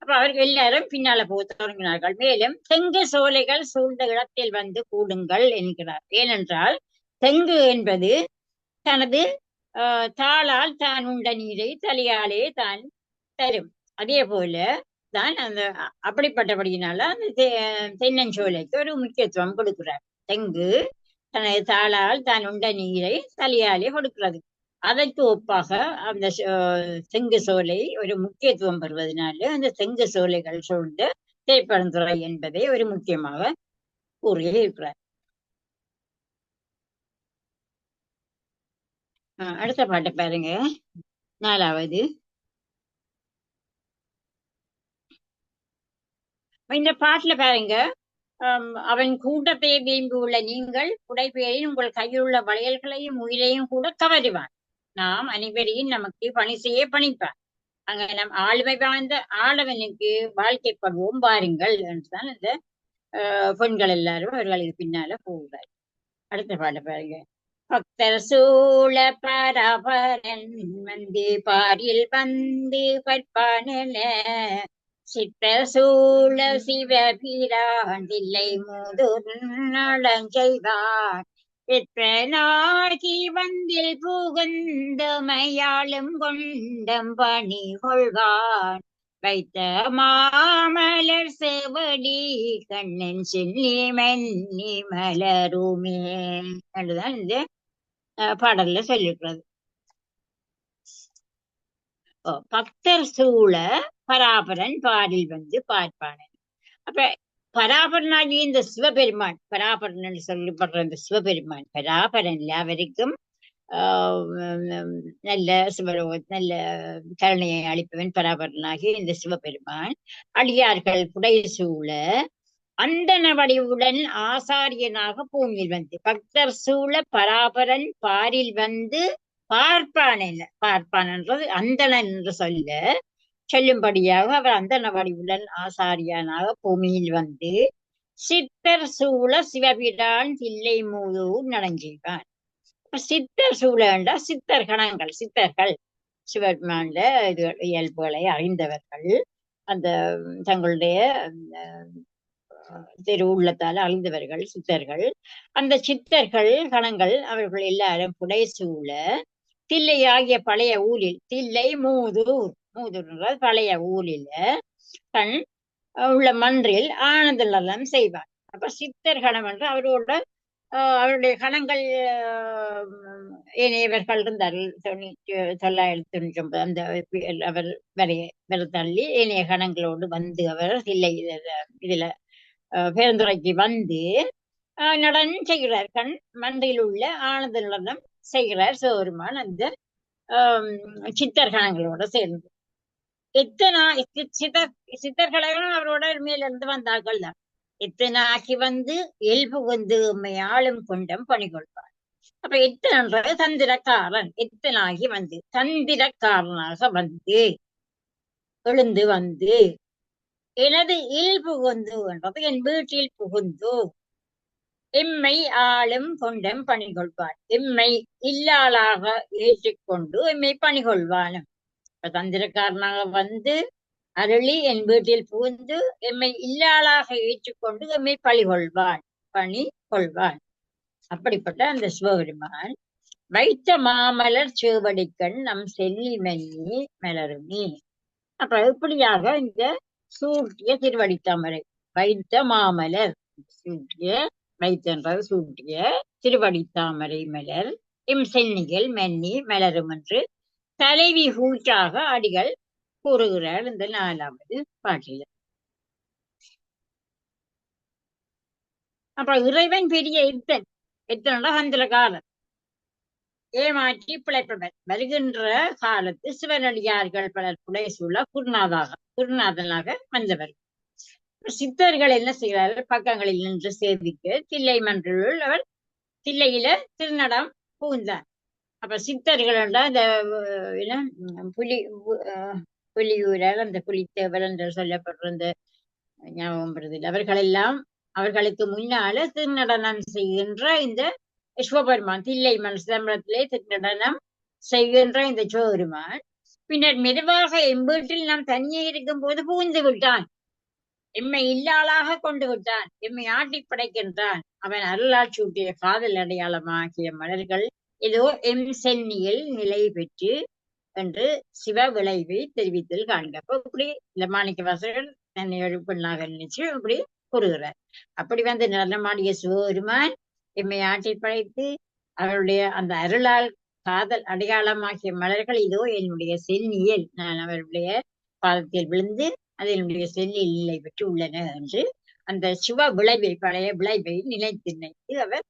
அப்ப அவர்கள் எல்லாரும் பின்னால போக தொடங்கினார்கள். மேலும் தெங்கு சோலைகள் சூழ்ந்த இடத்தில் வந்து கூடுங்கள் என்கிறார். ஏனென்றால் தெங்கு என்பது தனது தாளால் தான் உண்ட நீரை தலையாலே தான் தரும். அதே போல தான் அந்த அப்படிப்பட்டபடியினால அந்த தென்னஞ்சோலைக்கு ஒரு முக்கியத்துவம் கொடுக்கிறார். தெங்கு தனது தாளால் தான் உண்ட நீரை தலையாலே கொடுக்கிறது. அதற்கு ஒப்பாக அந்த தெங்கு சோலை ஒரு முக்கியத்துவம் பெறுவதனால அந்த தெங்கு சோலைகள் சூழ்ந்த தேப்பரந்துறை என்பதை ஒரு முக்கியமாக கூறியே இருக்கிறார். அடுத்த பாட்டை பாருங்க. 4வது. இந்த பாட்டுல பாருங்க, அவன் கூட்டத்தை விரும்பி உள்ள நீங்கள் உடைபெயரின் உங்கள் கையில் உள்ள வளையல்களையும் உயிரையும் கூட கவருவான். நாம் அனைவரையும் நமக்கு பணி செய்ய பணிப்பான். அங்க நம் ஆளுமை வாழ்ந்த ஆளவனுக்கு வாழ்க்கைப்படுவோம் பாருங்கள் என்றுதான் இந்த பெண்கள் எல்லாரும் அவர்களுக்கு பின்னால போகிறார். அடுத்த பாட பாருங்க. பக்தர் சூழ பராபரன் வந்து பாரில் வந்து கற்பானென சிற்ற சூழ சிவபிரான் தில்லை மூதூர் நலஞ்செய்வான் எத்தனாகி வந்தில் புகுந்தமையாளும் கொண்டம் பணி கொள்வான் வைத்த மாமலர் செவடி கண்ணன் செல்லி மன்னி மலருமே என்றுதான் இந்த பாடல்ல சொல்லிருக்கிறது. பக்தர் சூழ பராபரன் பாரில் வந்து பார்ப்பானன். அப்ப பராபரனாகி இந்த சிவபெருமான், பராபரன் என்று சொல்லப்படுற இந்த சிவபெருமான், பராபரன் அவருக்கும் நல்ல நல்ல கருணையை அளிப்பவன் பராபரனாகி இந்த சிவபெருமான் அடியார்கள் புடை சூழ அந்தன வடிவுடன் ஆசாரியனாக பூமியில் வந்து பக்தர் சூழ பராபரன் பாரில் வந்து பார்ப்பான். என்ன பார்ப்பான் என்றது அந்தணன் என்று சொல்லும்படியாக அவர் அந்தன வடிவுடன் ஆசாரியனாக பூமியில் வந்து சித்தர் சூழ சிவபிரான் தில்லை மூதூர் நடஞ்செய்வான். சித்தர் சூழண்டா சித்தர் கணங்கள், சித்தர்கள் சிவபெருமாண்ட இயல்புகளை அறிந்தவர்கள், அந்த தங்களுடைய திரு உள்ளத்தால் அறிந்தவர்கள் சித்தர்கள். அந்த சித்தர்கள் கணங்கள் அவர்கள் எல்லாரும் புடை சூழ தில்லை ஆகிய பழைய ஊரில், தில்லை மூதூர், மூதூர் பழைய ஊரில கண் உள்ள மன்றில் ஆனந்த நலம் செய்வார். அப்ப சித்தர் கணம் என்று அவருடைய கணங்கள் ஏனையவர்கள் இருந்தார்கள். 999 அந்த அவர் வர தள்ளி ஏனைய கணங்களோடு வந்து அவர் தில்லை இதுல பேருந்துறைக்கு வந்து நடனம் செய்கிறார். கண் மன்றில் உள்ள ஆனந்த நடனம் செய்கிறார் சிவபெருமான் அந்த சித்தர்கணங்களோட சேர்ந்து. எத்தனை சித்தர்களும் அவரோட மேலிருந்து வந்தார்கள் தான். எத்தனாக்கி வந்து இயல்பு வந்து ஆளும் கொண்டம் பணிகொள்வார். அப்ப எத்தனை தந்திரக்காரன், எத்தனாகி வந்து தந்திரக்காரனாக வந்து எழுந்து வந்து எனது இல் புகுந்து என்றது என் வீட்டில் புகுந்து எம்மை ஆளும் கொண்டம் பணிகொள்வான். எம்மை இல்லாளாக ஏற்றிக்கொண்டு எம்மை பணிகொள்வானும். இப்ப தந்திரக்காரனாக வந்து அருளி என் வீட்டில் புகுந்து எம்மை இல்லாளாக ஏற்றுக்கொண்டு எம்மை பணி கொள்வான். அப்படிப்பட்ட அந்த சிவபெருமான் வைத்த மாமலர் சேவடிக்கண் நம் செல்லி மன்னி மலருமே. அப்ப இப்படியாக இந்த சூட்டிய திருவடித்தாமரை வைத்த மாமலர் சூட்டிய வைத்தென்றது சூட்டிய திருவடித்தாமரை மலர் எம் சென்னிகள் மன்னி மலரும் என்று தலைவி கூற்றாக அடிகள் கூறுகிறார் இந்த 4வது பாட்டில. அப்ப இறைவன் பெரிய எத்தனா தந்திரக்காரன். ஏமாற்றி பிழைப்பவர். வருகின்ற காலத்து சிவனடியார்கள் பலர் புடைசூழ குருநாதனாக வந்தவர். சித்தர்கள் என்ன செய்கிறார்கள்? பக்கங்களில் நின்று சேவிக்க தில்லை மன்றில் அவர் தில்லையில திருநடம் புகுந்தார். அப்ப சித்தர்கள் அந்த புலியூரர், அந்த புலித்தேவர் என்று சொல்லப்படுற அந்த ஞாபகம் வருதில்லை, அவர்களுக்கு முன்னால திருநடனம் செய்கின்ற இந்த சிவபெருமான், தில்லை மண் சிதம்பரத்திலே திருநடனம் செய்கின்ற இந்த சிவபெருமான் பின்னர் மெதுவாக எம் வீட்டில் நாம் தனியே இருக்கும் போது புகுந்து விட்டான். எம்மை இல்லாளாக கொண்டு விட்டான், எம்மை ஆட்டி படைக்கின்றான். அவன் அருளால் சூட்டிய காதல் அடையாளமாகிய மலர்கள் ஏதோ எம் சென்னியில் நிலை பெற்று என்று சிவ விளைவை தெரிவித்தல் காண்க. அப்ப இப்படி இந்த மாணிக்க வாசகர் தன்னை எழுப்பெண்ணாக நினைச்சு இப்படி கூறுகிறார். அப்படி வந்து நடனமாடிய சிவபெருமான் எம்மை ஆட்டி படைத்து அவருடைய அந்த அருளால் காதல் அடையாளமாகிய மலர்கள் இதோ என்னுடைய சென்னியில் நான் அவருடைய பாதத்தில் விழுந்து அதனுடைய செல்லில் நிலை பெற்று உள்ளன என்று அந்த சிவ விளைவை, பழைய விளைவை நினைத்து அவர்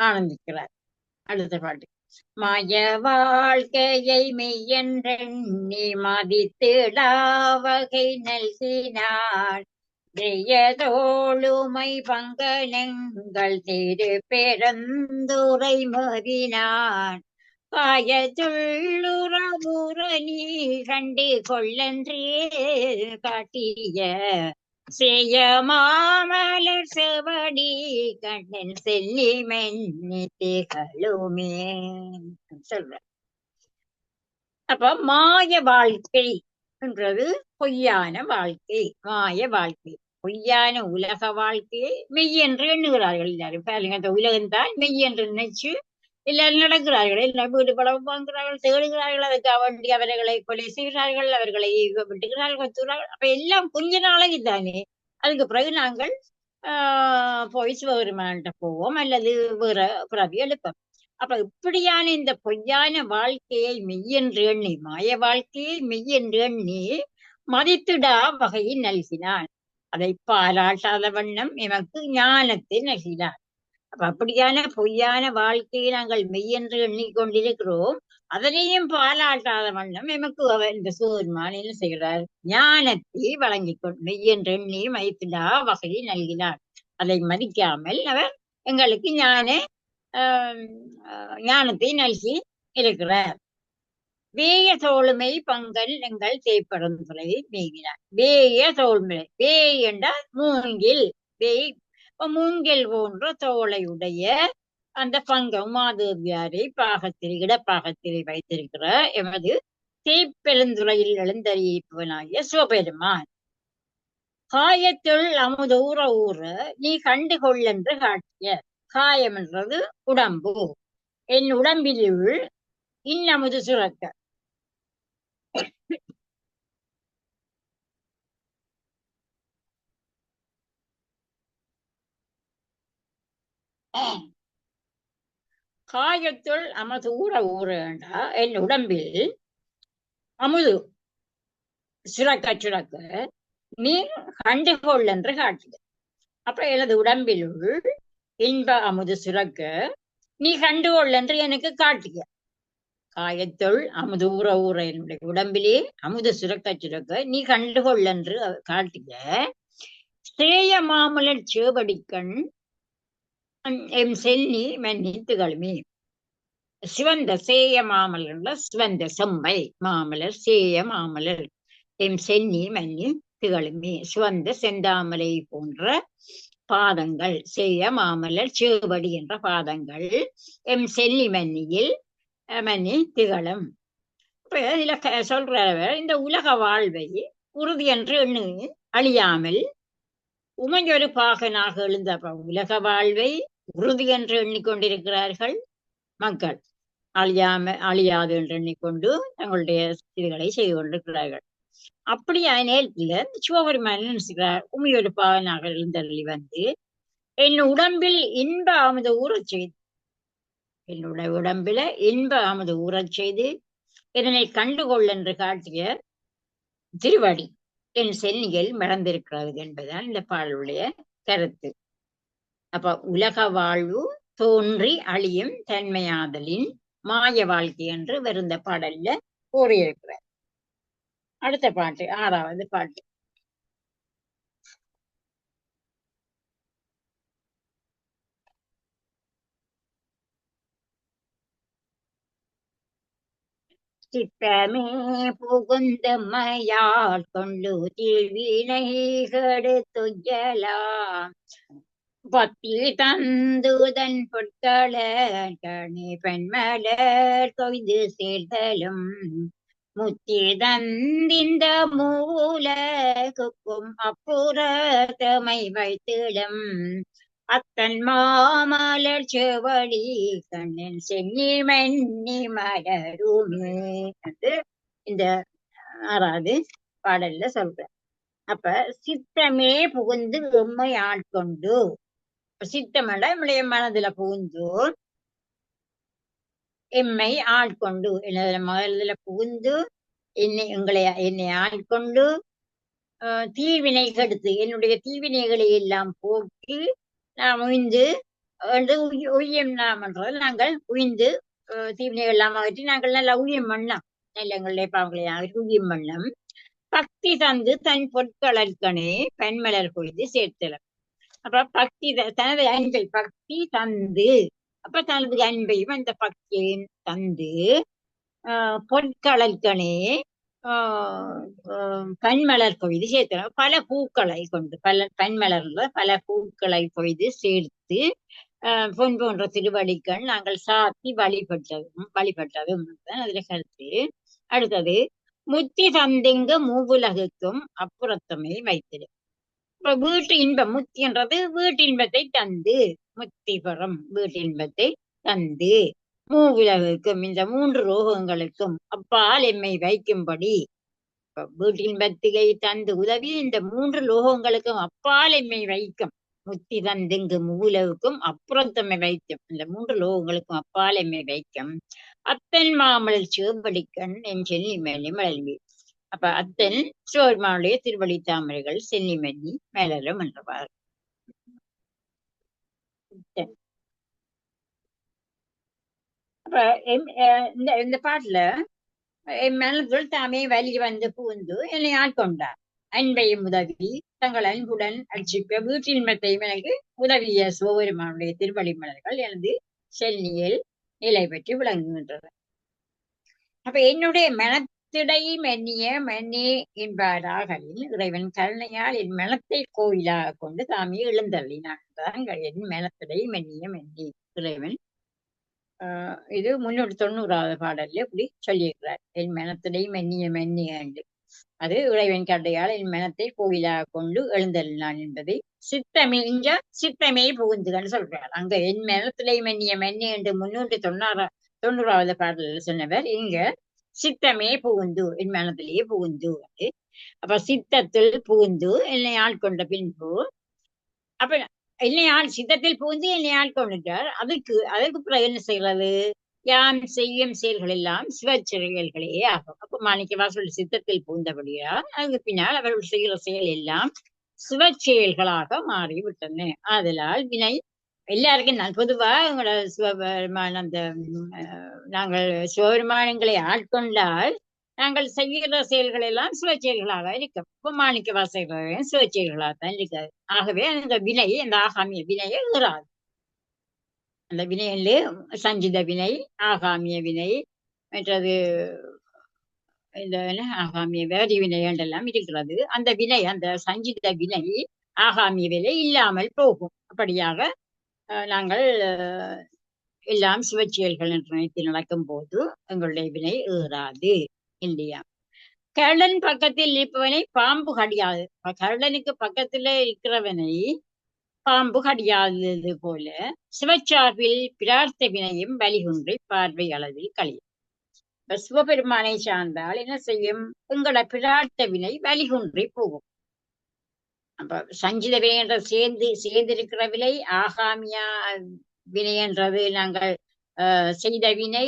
ஆனந்திக்கிறார். அடுத்த பாட்டு. மாய வாழ்க்கையை மெய்யென்றெண்ணி மதித்திடாவகை நல்கினார் தோளுமை பங்கனங்கள் திரு பெருந்துரை மதினான் காயத்துள்ளுறவுரணி கண்டு கொள்ளன்றே காட்டிய செய்ய மாமலர் செவடி கண்ணன் செல்லி மென்னி திகழுமே சொல்ற. அப்ப மாய வாழ்க்கை என்றது பொய்யான வாழ்க்கை, மாய வாழ்க்கை, பொய்யான உலக வாழ்க்கையை மெய் என்று எண்ணுகிறார்கள் எல்லாரும். பாருங்க, அந்த உலகம்தான் மெய் என்று நினைச்சு எல்லாரும் நடக்கிறார்கள். எல்லாம் வீடு படம் வாங்குகிறார்கள், தேடுகிறார்கள், அதுக்காக வேண்டி அவர்களை கொலை செய்கிறார்கள், அவர்களை விட்டுகிறார்கள், கொத்துகிறார்கள். அப்ப எல்லாம் கொஞ்ச நாளைக்கு தானே. அதுக்கு பிறகு நாங்கள் போய் சிவபெருமான்கிட்ட போவோம் அல்லது வேற பிறவி எழுப்போம். அப்ப இப்படியான இந்த பொய்யான வாழ்க்கையை மெய்யென்று எண்ணி, மாய வாழ்க்கையை மெய்யென்று எண்ணி மதித்திடா வகையை நல்கினான். அதை பாராட்டாத வண்ணம் எமக்கு ஞானத்தை நல்கினான். அப்ப அப்படியான பொய்யான வாழ்க்கையை நாங்கள் மெய்யென்று எண்ணிக்கொண்டிருக்கிறோம். அதனையும் பாராட்டாத வண்ணம் எமக்கு அவர் இந்த சிவபெருமான் என்ன செய்கிறார்? ஞானத்தை வழங்கி கொண்டு மெய்யென்று எண்ணி மதித்திடா வகையை நல்கினார். அதை மதிக்காமல் அவர் எங்களுக்கு ஞானத்தை நல்கி இருக்கிறார். வேய தோளுமை பங்கன் எங்கள் தேய்ப்பரந்துரை மேய்கிறார். வேய தோள்மை, வேய் என்றால் மூங்கில், வேய் மூங்கில் போன்ற தோளையுடைய அந்த பங்கம் மாதேவியாரை பாகத்தில் இடப்பாகத்திலே வைத்திருக்கிற எமது தேய்ப்பெருந்துறையில் எழுந்தறியப்பவனாகிய சிவபெருமான். காயத்துள் அமுது ஊற ஊற நீ கண்டு கொள்ளென்று காட்டிய. காயம் என்றது உடம்பு. என் உடம்பிலுள் இன்னமுது சுரக்க. காயத்துள் அமுது ஊற ஊற என்றா என் உடம்பில் அமுது சுரக்க சுரக்க நீ கண்டுகொள் என்று காட்டிய. அப்புறம் எனது உடம்பிலுள் இன்ப அமுது சுரக்க நீ கண்டுகொள் என்று எனக்கு காட்டிய. காயத்துள் அமுது ஊற ஊற என்னுடைய உடம்பிலே அமுது சுரக்க சுரக்க நீ கண்டுகொள் என்று காட்டிய. சேய மாமலர் சேவடிக்கண் எம் சென்னி மன்னித்துகளுமே. சிவந்த சேய மாமலர்ல சிவந்த செம்மை மாமலர் சேய மாமலர் எம் சென்னி மன்னி திகழுமே. சிவந்த செந்தாமலை போன்ற பாதங்கள், சேய மாமலர் சேவடி என்ற பாதங்கள் எம் சென்னி மன்னியில் மன்னி திகழும். இப்ப இதுல சொல்றவர் இந்த உலக வாழ்வை உறுதி என்று எண்ணு அழியாமல் உமையொரு பாகனாக எழுந்த உலக வாழ்வை உறுதி என்று எண்ணிக்கொண்டிருக்கிறார்கள் மக்கள். அழியாது என்று எண்ணிக்கொண்டு தங்களுடைய இதுகளை செய்து கொண்டிருக்கிறார்கள். அப்படியா நேரத்துல சிவபெருமான் நினைச்சுக்கிறார், உமையொரு பாகனாக எழுந்தருளி வந்து என் உடம்பில் இன்ப அமுத ஊறச் செய்து, என்னுடைய உடம்பில இன்ப அமுத ஊறச் செய்து இதனை கண்டுகொள் என்று காட்டிய திருவடி என் சென்னியில் மறந்திருக்கிறது என்பதுதான் இந்த பாடலுடைய கருத்து. அப்ப உலக வாழ்வு தோன்றி அழியும் தன்மையாதலின் மாய வாழ்க்கை என்று வருந்த பாடல்ல கூறியிருக்கிறார். அடுத்த பாட்டு 6வது பாட்டு. சித்தமே புகுந்தம்மையால் கொண்டு தீவினை கெடுத்துயலாம் பத்தி தந்துதன் பொற்கள கணி பெண்மலர் கொய்து சேர்தலும் முத்தி தந்திந்த மூலகுக்கும் அப்புறத்தமை வைத்திடம் அத்தன் மாமலர் செவடி கண்ணின் சென்னி மன்னி மலருமே என்று இந்த 6வது பாடல்ல சொல்ற. அப்ப சித்தமே புகுந்து எம்மை ஆட்கொண்டு, சித்தமட நம்முடைய மனதுல புகுந்து எம்மை ஆட்கொண்டு, மனதுல புகுந்து என்னை ஆட்கொண்டு தீவினை கெடுத்து என்னுடைய தீவினைகளை எல்லாம் போக்கி நாம் உய்ந்து உய்யம் நாம் என்றது நாங்கள் உய்ந்து தீவினைகள் எல்லாம் அகற்றி நாங்கள் நல்லா உய்யம் பண்ணலாம். நல்ல எங்களுடைய பாவங்களை அகற்றி உய்யம் பண்ணம். பக்தி தந்து தன் பொற்களற்கனே பெண்மலர் கொய்து சேர்த்தலம். அப்ப பக்தி தனது அன்பை பக்தி தந்து, அப்ப தனது அன்பையும் அந்த பக்தியையும் தந்து பொற்களற்கனே பன்மலர் கொய்து சேர்த்தலாம். பல பூக்களை கொண்டு பன்மலர்ல பல பூக்களை கொய்து சேர்த்து பொன் போன்ற திருவடிகள் நாங்கள் சாத்தி வழிபட்டதும் அதுல கருத்து. அடுத்தது முத்தி தந்திங்க மூவுலகுக்கும் அப்புறத்தமே வைத்திடும். இப்ப வீட்டு இன்பம், முத்தி என்றது வீட்டின்பத்தை தந்து, முத்தி பெறும் வீட்டின்பத்தை தந்து மூவுலகுக்கும் இந்த 3 லோகங்களுக்கும் அப்பால் எம்மை வைக்கும்படி, வீட்டின்பத்திகை தந்து உதவி இந்த 3 லோகங்களுக்கும் அப்பால் எம்மை வைக்கும். முத்தி தந்துங்கு மூவுலகுக்கும் அப்புறத்தம்மை வைக்கும், இந்த 3 லோகங்களுக்கும் அப்பால் எம்மை வைக்கும். அத்தன் மாமலர் சிவபடிக்கண் என் சென்னி மேலி மலர்வி. அப்ப அத்தன் சிவபெருமானுடைய திருவடி தாமரைகள் சென்னி மல்லி மலரும் என்றவாறு. அப்ப இந்த பாட்டுல என் மனதுள் தாமே வலி வந்து புகுந்து என்னை ஆட்கொண்டார். அன்பையும் உதவி தங்கள் அன்புடன் அர்ச்சிக்க வீட்டின்மத்தையும் எனக்கு உதவிய சிவபெருமானுடைய திருவடி மலர்கள் எனது சென்னியில் நிலை பெற்று விளங்குகின்றன. அப்ப என்னுடைய மனத்திடை மென்னி என்பாராகலில் இறைவன் கருணையால் என் மனத்தை கோயிலாக கொண்டு தாமே எழுந்தள்ளினான். என் மனத்திடை மென்னி இறைவன் இது 390வது பாடல்ல இப்படி சொல்லியிருக்கிறார். என் மனத்திடை மென்னிய என்று அது இறைவன் கருணையால் என் மனத்தை கோயிலாக கொண்டு எழுந்தள்ளினான் என்பதை சித்தமே புகுந்துகள் சொல்றார். அங்க என் மனத்திடை மென்னி என்று 390வது பாடலில் சொன்னவர் இங்க சித்தமே புகுந்து என் மனத்திலேயே புகுந்து. அப்ப சித்தத்தில் புகுந்து என்னை ஆட்கொண்ட பின்பு, அப்ப சித்தத்தில் புகுந்து என்னை ஆட்கொண்டுட்டார். அதற்கு பிறகு என்ன செய்கிறது? யாம் செய்யும் செயல்கள் எல்லாம் சிவச்செயல்களே ஆகும். அப்ப மாணிக்கவாசகர் சித்தத்தில் புகுந்தபடியா அதுக்கு பின்னால் அவர்கள் செய்கிற செயல் எல்லாம் சிவச்செயல்களாக மாறிவிட்டன. ஆதலால் வினை எல்லாருக்கும் நான் பொதுவா எங்களோட சிவபெருமான் அந்த நாங்கள் சிவபெருமானங்களை ஆட்கொண்டால் நாங்கள் செய்கிற செயல்கள் எல்லாம் சிவச்செயல்களாக இருக்கும். இப்ப மாணிக்கவாசகர் சிவச்செயல்களாகத்தான் இருக்காது. ஆகவே அந்த வினை, அந்த ஆகாமிய வினையை ஏறாது. அந்த வினையில சஞ்சித வினை, ஆகாமிய வினை, மற்றது இந்த ஆகாமிய வேதி வினை என்றெல்லாம் இருக்கிறது. அந்த வினை, அந்த சஞ்சித வினை ஆகாமிய வினை இல்லாமல் போகும். அப்படியாக நாங்கள் எல்லாம் சிவச்செயல்கள் என்று நினைத்து நடக்கும் போது எங்களுடைய வினை ஏறாது இல்லையா? கருடன் பக்கத்தில் இருப்பவனை பாம்பு கடியாது. கருடனுக்கு பக்கத்துல இருக்கிறவனை பாம்பு கடியாதது போல சிவச்சார்பில் பிரார்த்த வினையும் வலிகுன்றி பார்வை அளவில் கழியும். சிவபெருமானை சார்ந்தால் என்ன செய்யும்? உங்களோட பிரார்த்த வினை வலிகுன்றி போகும். அப்ப சஞ்சித வினை என்ற சேர்ந்திருக்கிற வினை, ஆகாமியா வினை என்றது நாங்கள் செய்த வினை,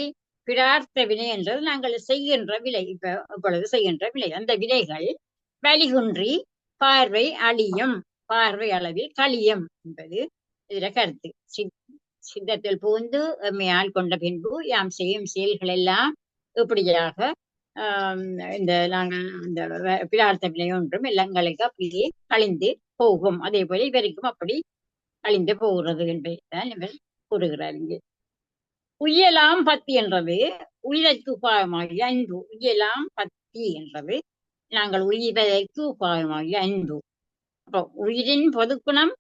பிரார்த்த வினை என்றது நாங்கள் செய்கின்ற விலை. இப்பொழுது செய்கின்ற விலை, அந்த வினைகள் வலிகுன்றி பார்வை அழியும், பார்வை அளவில் கழியும் என்பது இதுல கருத்து. சித்தத்தில் புகுந்து எம்மையால் கொண்ட பின்பு யாம் செய்யும் செயல்கள் எல்லாம் இப்படியாக இந்த நாங்கள் இந்த பிரார்த்த வினை ஒன்றும் எங்களுக்கு அப்படியே கழிந்து போகும். அதே போல இவருக்கும் அப்படி கழிந்து போகிறது என்பதைத்தான் இவர் கூறுகிறார் இங்கே. உய்யலாம் பத்தி என்றது உயிருக்கு உபாயமாகிய அன்பு. உய்யலாம் பத்தி என்றது நாங்கள் உயிர்வதற்கு உபாயமாகிய அன்பு. அப்போ உயிரின் பொதுக்குணம்,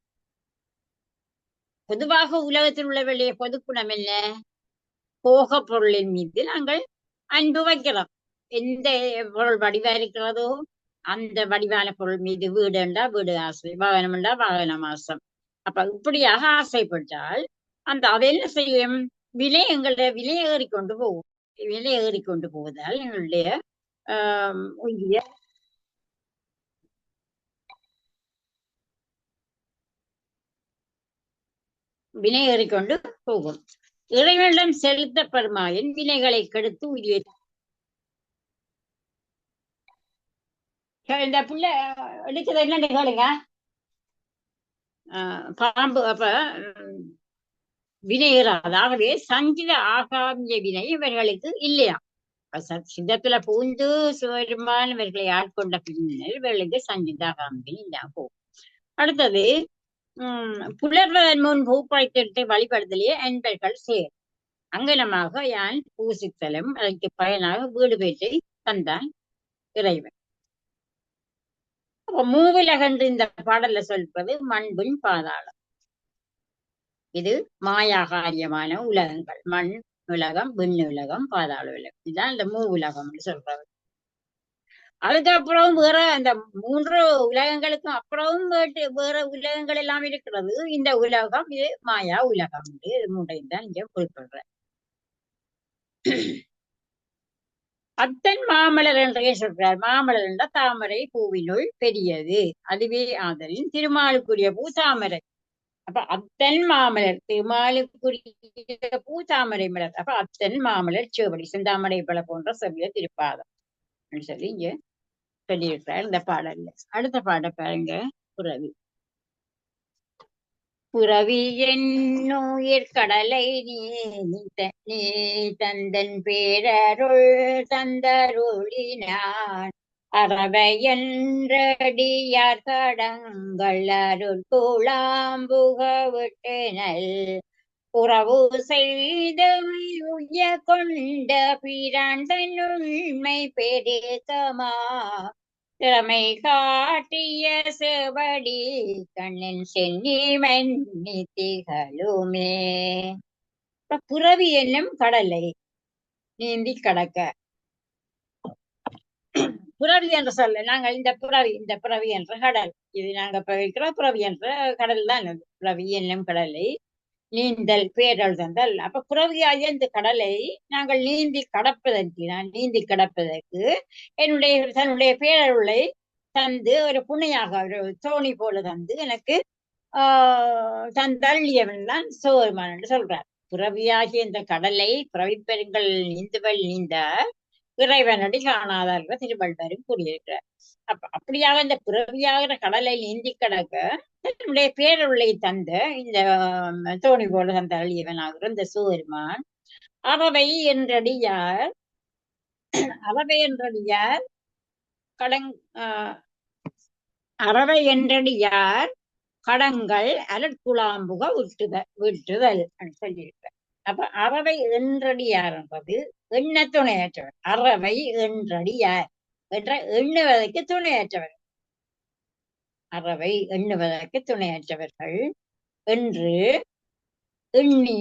பொதுவாக உலகத்தில் உள்ளவர்களுடைய பொதுக்குணம் என்ன? போக பொருளின் மீது நாங்கள் அன்பு வைக்கிறோம். எந்த பொருள் வடிவா இருக்கிறதோ அந்த வடிவான பொருள் மீது வீடு என்றா வீடு ஆசை, வாகனம் என்றா வாகனம் ஆசம். அப்ப இப்படியாக ஆசைப்பட்டால் அந்த அதை என்ன செய்யும்? விலை எங்களுடைய விலை ஏறிக்கொண்டு போகும். விலை ஏறிக்கொண்டு போவதால் எங்களுடைய உயிரிய வினை ஏறிக்கொண்டு போகும். இறைவனிடம் செலுத்தப்படுமாயின் வினைகளை கெடுத்து உயிரை இந்த புள்ள எடுக்கிறது என்னன்னு கேளுங்க. பாம்பு அப்ப வினை ஏறாது. ஆகவே சஞ்சித ஆகாமிய வினை இவர்களுக்கு இல்லையா? சித்தத்துல பூந்து சிவருமான் இவர்களை ஆட்கொண்ட பின்னர் இவர்களுக்கு சஞ்சித ஆகாமிய இல்லாம போகும். அடுத்தது புலர்வதன் முன் பூப்படைத்திட்டு வழிபடுதலே அன்பர்கள் சேர் அங்கனமாக யான் பூசித்தலும் அதற்கு பயனாக வீடு பேட்டை தந்தான் இறைவன். அப்ப மூவிலகன்று இந்த பாடல்ல சொல்வது மண்புண் பாதாளம். இது மாயாகாரியமான உலகங்கள். மண் உலகம், விண் உலகம், பாதாள உலகம். இதுதான் இந்த உலகம் சொல்றது. அதுக்கப்புறம் வேற அந்த 3 உலகங்களுக்கும் அப்புறம் வேற உலகங்கள் எல்லாம் இருக்கிறது. இந்த உலகம் இது மாயா உலகம். இது 3ஐயும் தான் இங்க குறிப்பிடுற. அத்தன் மாமலர் என்றே சொல்றார். மாமலர் என்ற தாமரை பூவினுள் பெரியது, அதுவே ஆதலின் திருமாலுக்குரிய பூ தாமரை. அப்ப அத்தன் மாமலர், திருமாலுக்குரிய பூ தாமரை மலர். அப்ப அத்தன் மாமலர் சேவடி, செந்தாமரை பல போன்ற செவ்விய திருப்பாதம் சொல்லி இங்க சொல்லியிருக்கிறார் இந்த பாடல்ல. அடுத்த பாட பாருங்க. புறவி. புறவி என்னுயிர் கடலை நீ தந்தன் பேரருள் தந்தருளினான் அறவை என்றடியார் கடங்கள் அருள் கூழாம்புக விட்டனல் உறவு செய்த உய கொண்ட பிரான் தன்னுண்மை பெருக்கமா திறமை காட்டிய செவடி கண்ணின் சென்னி மன்னி திகழுமே. புறவி என்னும் கடலை நீந்தி கடக்க. புறவி என்று சொல்ல நாங்கள் இந்த புறவி என்ற கடல், இது நாங்க வைக்கிற புறவி என்ற கடல் தான். புறவி என்னும் கடலை நீந்தல் பேரல் தந்தல். அப்ப புறவியாகிய இந்த கடலை நாங்கள் நீந்தி கடப்பதற்கு தன்னுடைய பேரருளை தந்து ஒரு புனையாக ஒரு தோணி போல தந்து எனக்கு தந்தள்ளியவன் தான் சிவபெருமான் என்று சொல்றார். புறவியாகிய இந்த கடலை புறவி பெருங்கள் நீந்துவல் நீந்த இறைவனடி காணாதார்கள் திருவள்ளுவரும் கூறியிருக்கிறார். அப்படியாக இந்த பிறவியாகிற கடலை நீந்தி கடக்க தன்னுடைய பேரருளை தந்த இந்த தோணி போல தந்த அழியவனாகிற இந்த சிவபெருமான் அறவை என்றடியார் கடங்கள் அலட்குழாம்புக விட்டுதல் சொல்லியிருக்க. அப்ப அறவை என்றடியார் என்பது எண்ண துணையற்றவர். அறவை என்றடியார் என்ற எண்ணுவதற்கு துணையற்றவர். அறவை எண்ணுவதற்கு துணையற்றவர்கள் என்று எண்ணி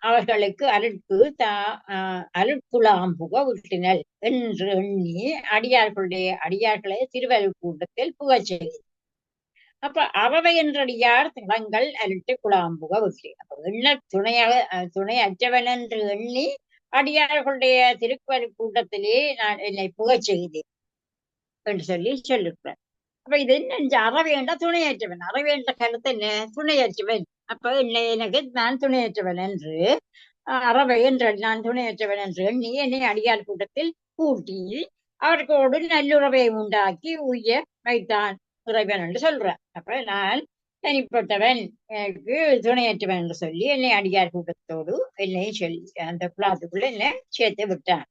அவர்களுக்கு அருட்குழாம்புக விட்டினல் என்று எண்ணி அடியார்களை திருவருள் கூட்டத்தில் புகச் செய்து. அப்ப அறவை என்றடியார் தடங்கள் அருட்டு குழாம்புக விட்டு. அப்ப எண்ண துணையற்றவன் என்று எண்ணி அடியார்களுடைய திருவருள் கூட்டத்திலே நான் என்னை புகச் செய்தேன் என்று சொல்லியிருக்கிறேன். அப்ப இது என்ன? அறவை என்ற துணையற்றவன். அறவை என்ற கருத்து என்ன? துணையற்றவன். அப்ப எனக்கு நான் துணையற்றவன் என்று அறவை என்று நான் துணையற்றவன் என்று எண்ணி என்னை அடியார் கூட்டத்தில் கூட்டி அவர்களோடு நல்லுறவை உண்டாக்கி உய்ய வைத்தான் இறைவன் என்று சொல்றேன். அப்ப நான் தனிப்பட்டவன் எனக்கு துணையற்றவன் என்று சொல்லி என்னை அடியார் கூட்டத்தோடு என்னை சொல்லி அந்த குழாத்துக்குள்ள என்னை சேர்த்து விட்டான்.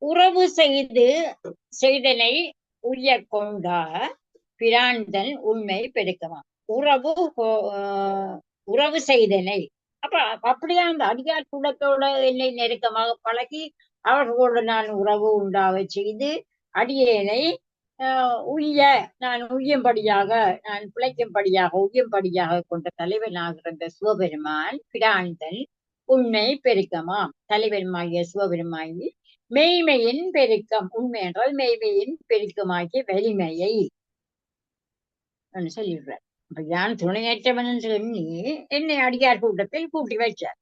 உறவு செய்தனை உய்ய கொண்டா பிரான்தன் உண்மை பெருக்கமாம். உறவு செய்தனை அப்ப அப்படியா அந்த அடியார் கூட்டத்தோட என்னை நெருக்கமாக பழகி அவர்களோடு நான் உறவு உண்டாக செய்து அடியேனை நான் உய்யும்படியாக நான் உய்யும்படியாக கொண்ட தலைவனாகிற அந்த சிவபெருமான் பிரான்தன் உண்மை பெருக்கமாம். தலைவருமாகிய சிவபெருமாயி மெய்மையின் பெருக்கம், உண்மை என்றால் மெய்மையின் பெருக்கமாகிய வலிமையை சொல்லிடுறார். அப்ப யான் துணையற்றவன் சொல்லி என்னை அடியார் கூட்டத்தில் கூட்டி வைச்சார்.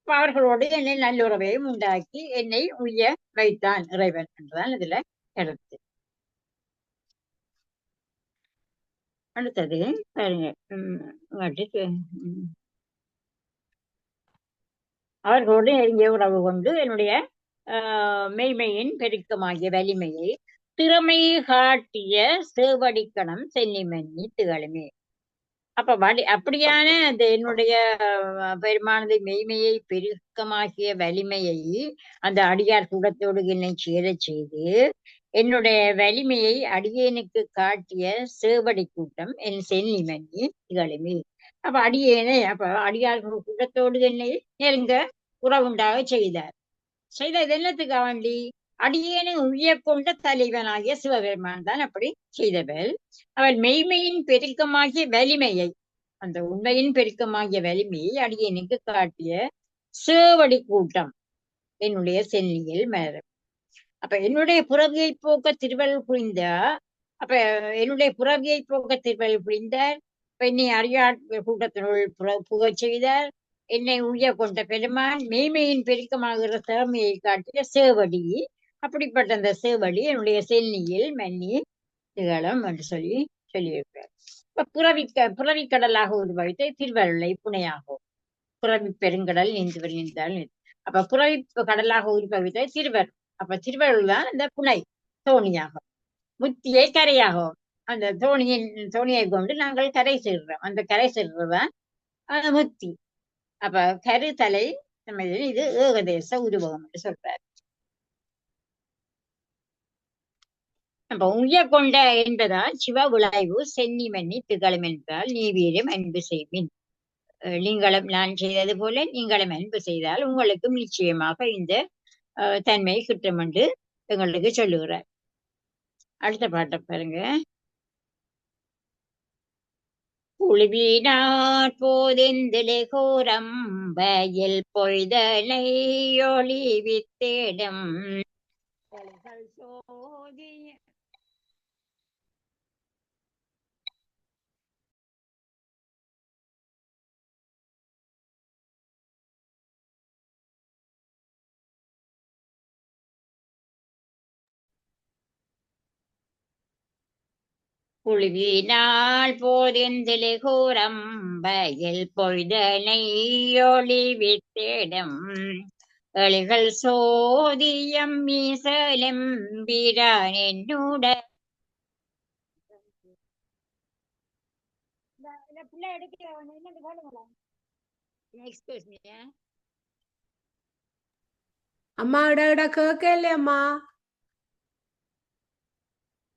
அவர்களோடு என்னை நல்லுறவையும் உண்டாக்கி என்னை உய்ய வைத்தான் இறைவன் என்றுதான் இதுல கருத்து. அடுத்தது பாருங்க, அவர்களோடு நெருங்கிய உறவு கொண்டு என்னுடைய மெய்மையின் பெருக்கமாகிய வலிமையை திறமை காட்டிய சேவடிக்கணம் சென்னிமன்னி திகழுமே. அப்ப அப்படியான அந்த என்னுடைய பெருமானது மெய்மையை பெருக்கமாகிய வலிமையை அந்த அடியார் கூடத்தோடு என்னை சேர செய்து என்னுடைய வலிமையை அடியேனுக்கு காட்டிய சேவடி கூட்டம் என் சென்னிமன்னி திகழுமே. அப்ப அடியார் கூட்டத்தோடு என்னை நெருங்க உறவுண்டாக செய்தது என்னத்துக்கு வேண்டி அடியேனை உய்ய கொண்ட தலைவனாகிய சிவபெருமான் தான் அப்படி செய்தவள். அவள் மெய்மையின் பெருக்கமாகிய வலிமையை, அந்த உண்மையின் பெருக்கமாகிய வலிமையை அடியேனுக்கு காட்டிய சேவடி கூட்டம் என்னுடைய சென்னியில் மலரும். அப்ப என்னுடைய புறவியை போக்க திருவள்ளுவர் புரிந்தார். என்னை அடியார் கூட்டத்தினுள் புகச் செய்தார். என்னை உய்ய கொண்ட பெருமான் மெய்மையின் பெருக்கமாகிற திறமையை காட்டிய சேவடி. அப்படிப்பட்ட அந்த சேவடி என்னுடைய சென்னியில் மன்னி திகழும் என்று சொல்லியிருக்கிறார். இப்ப புறவிக்கடலாக உருவகித்த திருவருளை புனையாகும். புறவி பெருங்கடல் நீந்தால். அப்ப புறவி கடலாக உருவகித்த திருவருள். அப்ப திருவருள் தான் அந்த புனை தோணியாகும். முத்தியை கரையாகும். அந்த தோணியை கொண்டு நாங்கள் கரை செல்றோம். அந்த கரை செல்றதுதான் அந்த முத்தி. அப்ப கருத்தலை நம்ம இது ஏகதேச உருவகம் என்று சொல்றாரு. அப்ப உய்ய கொண்ட என்பதால் சிவ விளைவு சென்னி மன்னி திகழும் என்றால் நீ வீரம் அன்பு செய்வின். நீங்களும் நான் செய்தது போல நீங்களும் அன்பு செய்தால் உங்களுக்கும் நிச்சயமாக இந்த தன்மை கிட்டும் என்று எங்களுக்கு சொல்லுகிறார். அடுத்த பாட்டை பாருங்க. குழுவினார் போதெந்திலே கோரம் வயல் பொய்தனை ஒளிவித்திடும் சோதிய குழுவினால் போதெந்திலே கோரம் வயல் பொய்தனை ஒளிவித்திடும் எளிகள் சோதியம் மீசலம் பிரான் என்னுட அம்மா இட கேட்கல அம்மா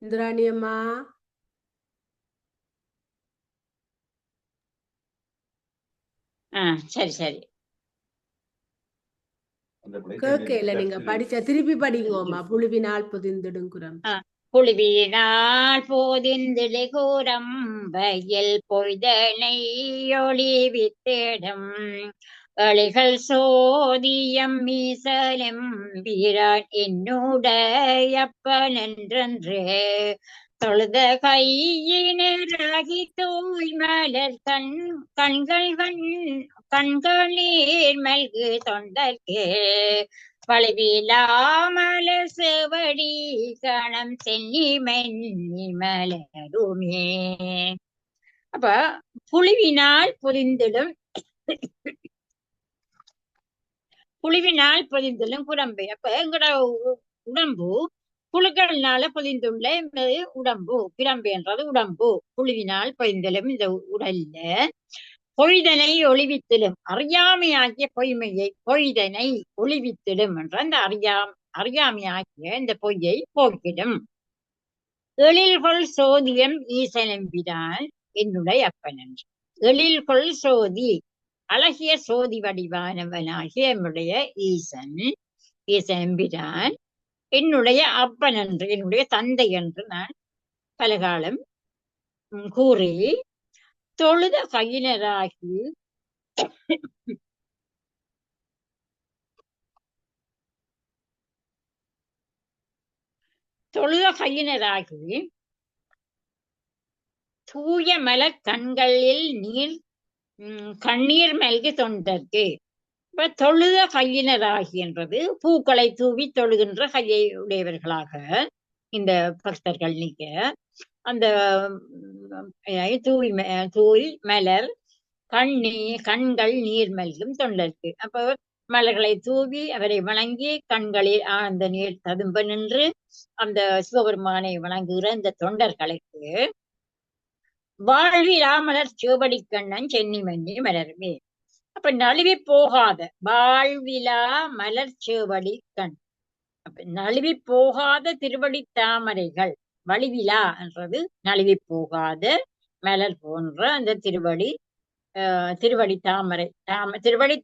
இந்திராணி அம்மா சரி சரி கேட்கல. நீங்க படிச்ச திருப்பி படிங்கம்மா. புழுவினால் பொதிந்திடுங்குறம். புழுவினால் போதிந்திலே கூறம் வயல் பொய்தனை ஒளிவித்திடும் எளிகள் சோதியம் மீசலம் பிரான் என்னுடையப்பன் என்றே தொழுத கையினராகி தூய் மலர் கண்களீர் மல்கு தொண்டர்க்கே பழுவிலாமல சேவடி கணம் சென்னி மென்னி மலருமே. அப்ப புழுவினால் பொதிந்திடும் புழுவினால் பொதிந்திடும் குரம்பை. அப்ப எங்கட உடம்பு புழுக்களினால பொதிந்துள்ள இந்த உடம்பு, பிரம்பு என்றது உடம்பு, புழுவினால் பொதிந்தலும் இந்த உடல்ல பொய்தனை ஒளிவித்திடும், அறியாமையாகிய பொய்மையை பொய்தனை ஒளிவித்திடும் என்ற அந்த அறியாமையாகிய இந்த பொய்யை போக்கிடும். எழில்கொள் சோதியம் ஈசனம்பிரான் என்னுடைய அப்பன் என்று. எழில்கொள் சோதி, அழகிய சோதி வடிவானவனாகிய என்னுடைய ஈசனம்பிரான் என்னுடைய அப்பன் என்று, என்னுடைய தந்தை என்று நான் பலகாலம் கூறி தொழுத கையினராகி தூய மலர் கண்களில் கண்ணீர் மல்கி தொண்டர்க்கு. இப்ப தொழுத கையினராகி என்றது பூக்களை தூவி தொழுகின்ற கையை உடையவர்களாக இந்த பக்தர்கள் நீக்க அந்த தூய் மலர் கண்கள் நீர் மல்கும் தொண்டர்க்கு. அப்ப மலர்களை தூவி அவரை வணங்கி கண்களில் ஆழ்ந்த நீர் ததும்ப நின்று அந்த சிவபெருமானை வணங்குகிற இந்த தொண்டர்களுக்கு வாழ்விலா மலர் சிவபடி கண்ணன் சென்னி மன்னி மலருமே. அப்ப நழுவி போகாத வாழ்விலா மலர் சிவபடி கண், அப்ப நழுவி போகாத திருவடி தாமரைகள், வழிவிலா என்றது நழுவி போகாத மலர் போன்ற அந்த திருவடி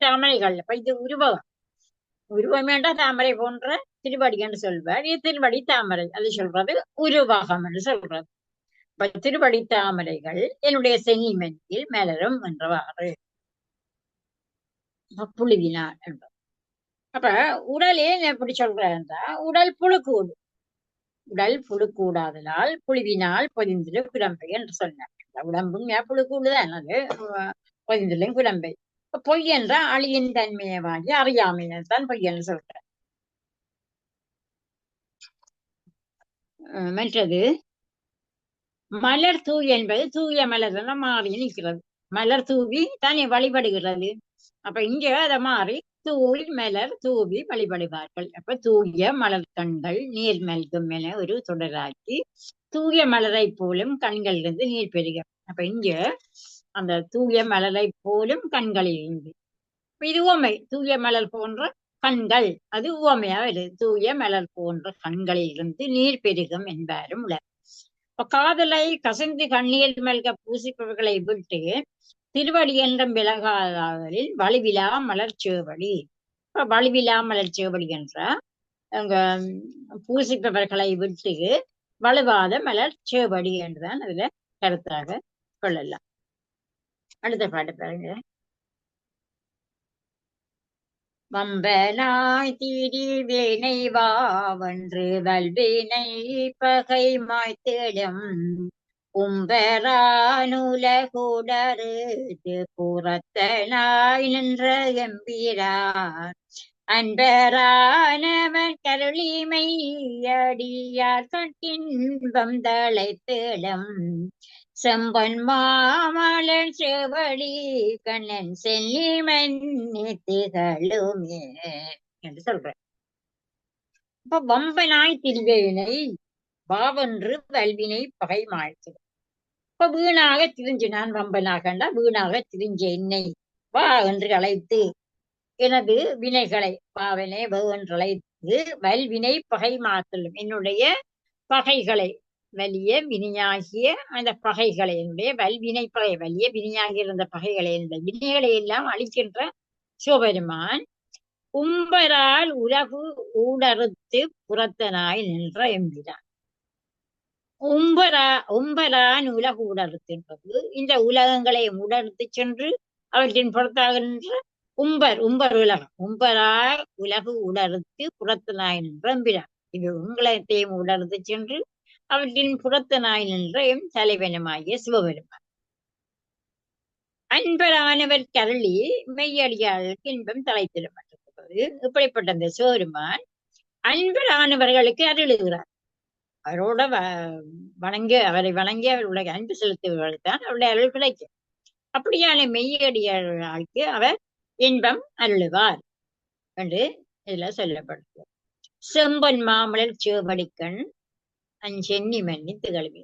தாமரைகள். அப்ப இது உருவம் வேண்டாம், தாமரை போன்ற திருவடி என்று சொல்வார். இது திருவடி தாமரை, அது சொல்றது உருவகம் என்று சொல்றது. இப்ப திருவடி தாமரைகள் என்னுடைய சென்னிமனியில் மலரும் என்றவாறு புழுவினார் என்பது. அப்ப உடலே எப்படி சொல்றா, உடல் புழுக்கூடு, உடல் புழுக்கூடாததால் புழுவினால் பொதிந்திரு குரம்பை என்று சொன்னார். உடம்பும் புழுக்கூடுதான், அது பொதிந்திலும் குரம்பை. பொய் என்ற அழியின் தன்மையவாகி அறியாமையினர் தான் பொய் என்று சொல்ற. மற்றது மலர் தூவி என்பது தூய மலர் மாறி நிற்கிறது. மலர் தூவி தானே வழிபடுகிறது. அப்ப இங்க அதை மாறி தூய் மலர் தூவி வழிபடுவார்கள். அப்ப தூய மலர் கண்கள் நீர் மல்கும் என ஒரு தொடராக்கி தூய மலரை போலும் கண்களிலிருந்து நீர் பெறுக. அப்ப இங்க அந்த தூய மலரை போலும் கண்களில் இருந்து, இது உவமை, தூய மலர் போன்ற கண்கள், அது உவமையா வருது. தூய மலர் போன்ற கண்களில் இருந்து நீர் பெருகும் என்பாரும் உலர். இப்ப காதலை கசந்து கண்ணீர் மல்க பூசிப்பவர்களை விட்டு திருவடி என்றும் விலகாதலில் வலுவிலா மலர்ச்சேவடி. இப்ப வலுவிலா மலர்ச்சேவடி என்ற அங்க பூசிப்பவர்களை விட்டு வலுவாத மலர்ச்சேவடி என்றுதான் அதுல கருத்தாக கொள்ளலாம். அடுத்த பாட்டு பாருங்க. வம்பனாய் திரிவினை வாவன்று வல்வினை பகை மாய்த்திடும் உம்பரானுலகுடருது புறத்தனாய் நின்ற எம்பிரான் அன்பரானவன் கருளிமை அடியார் கட்டின்பம் தழைத்திடும் செம்பன் மாமலர் செவடி கண்ணன் செல்லி மன்னி திகழுமே என்று சொல்றேன். இப்ப வம்பனாய் திரிவினை வாவென்று வல்வினை பகை மாய்த்திடும். இப்ப வீணாக திரிஞ்சு, நான் வம்பனாகண்டா வீணாக திரிஞ்ச என்னை வா என்று அழைத்து எனது வினைகளை பாவனை என்று அழைத்து வல்வினை பகை மாத்தலும், என்னுடைய பகைகளை வலிய வினையாகிய அந்த பகைகளை, என்னுடைய வல்வினை பகை வலிய வினையாகிய இருந்த பகைகளை, இந்த வினைகளை எல்லாம் அழிக்கின்ற சிவபெருமான் உம்பரால் உலகு ஊடறுத்து புறத்தனாய் நின்ற எம்பிரான். உம்பரான் உலகு உடறுத்து என்பது இந்த உலகங்களை உடறுத்து சென்று அவற்றின் புறத்தாக நின்ற உம்பர் உலகம். உம்பரால் உலகு உடறுத்து புறத்தனாய் நின்ற எம்பிரான். இது உங்களத்தையும் உடறுத்து சென்று அவற்றின் புறத்தனாய் நின்ற எம் தலைவனமாகிய சிவபெருமான். அன்பரானவர் கருளி மெய்யடியாளுக்கு இன்பம் தலைத்திடப்பட்டிருக்கிறது. இப்படிப்பட்ட அந்த சிவபெருமான் அன்பரானவர்களுக்கு அருளுகிறார். அவரோட அவரை வணங்கி அவருடைய அன்பு செலுத்துவர்களுக்கு தான் அவருடைய அருள் கிடைக்கும். அப்படியான மெய்யடியாளுக்கு அவர் இன்பம் அருளுவார் என்று இதுல சொல்லப்படுகிறது. செம்பன் மாமலர் சேவடிக்கண் அஞ்சென்னி மன்னி திகழ்வி.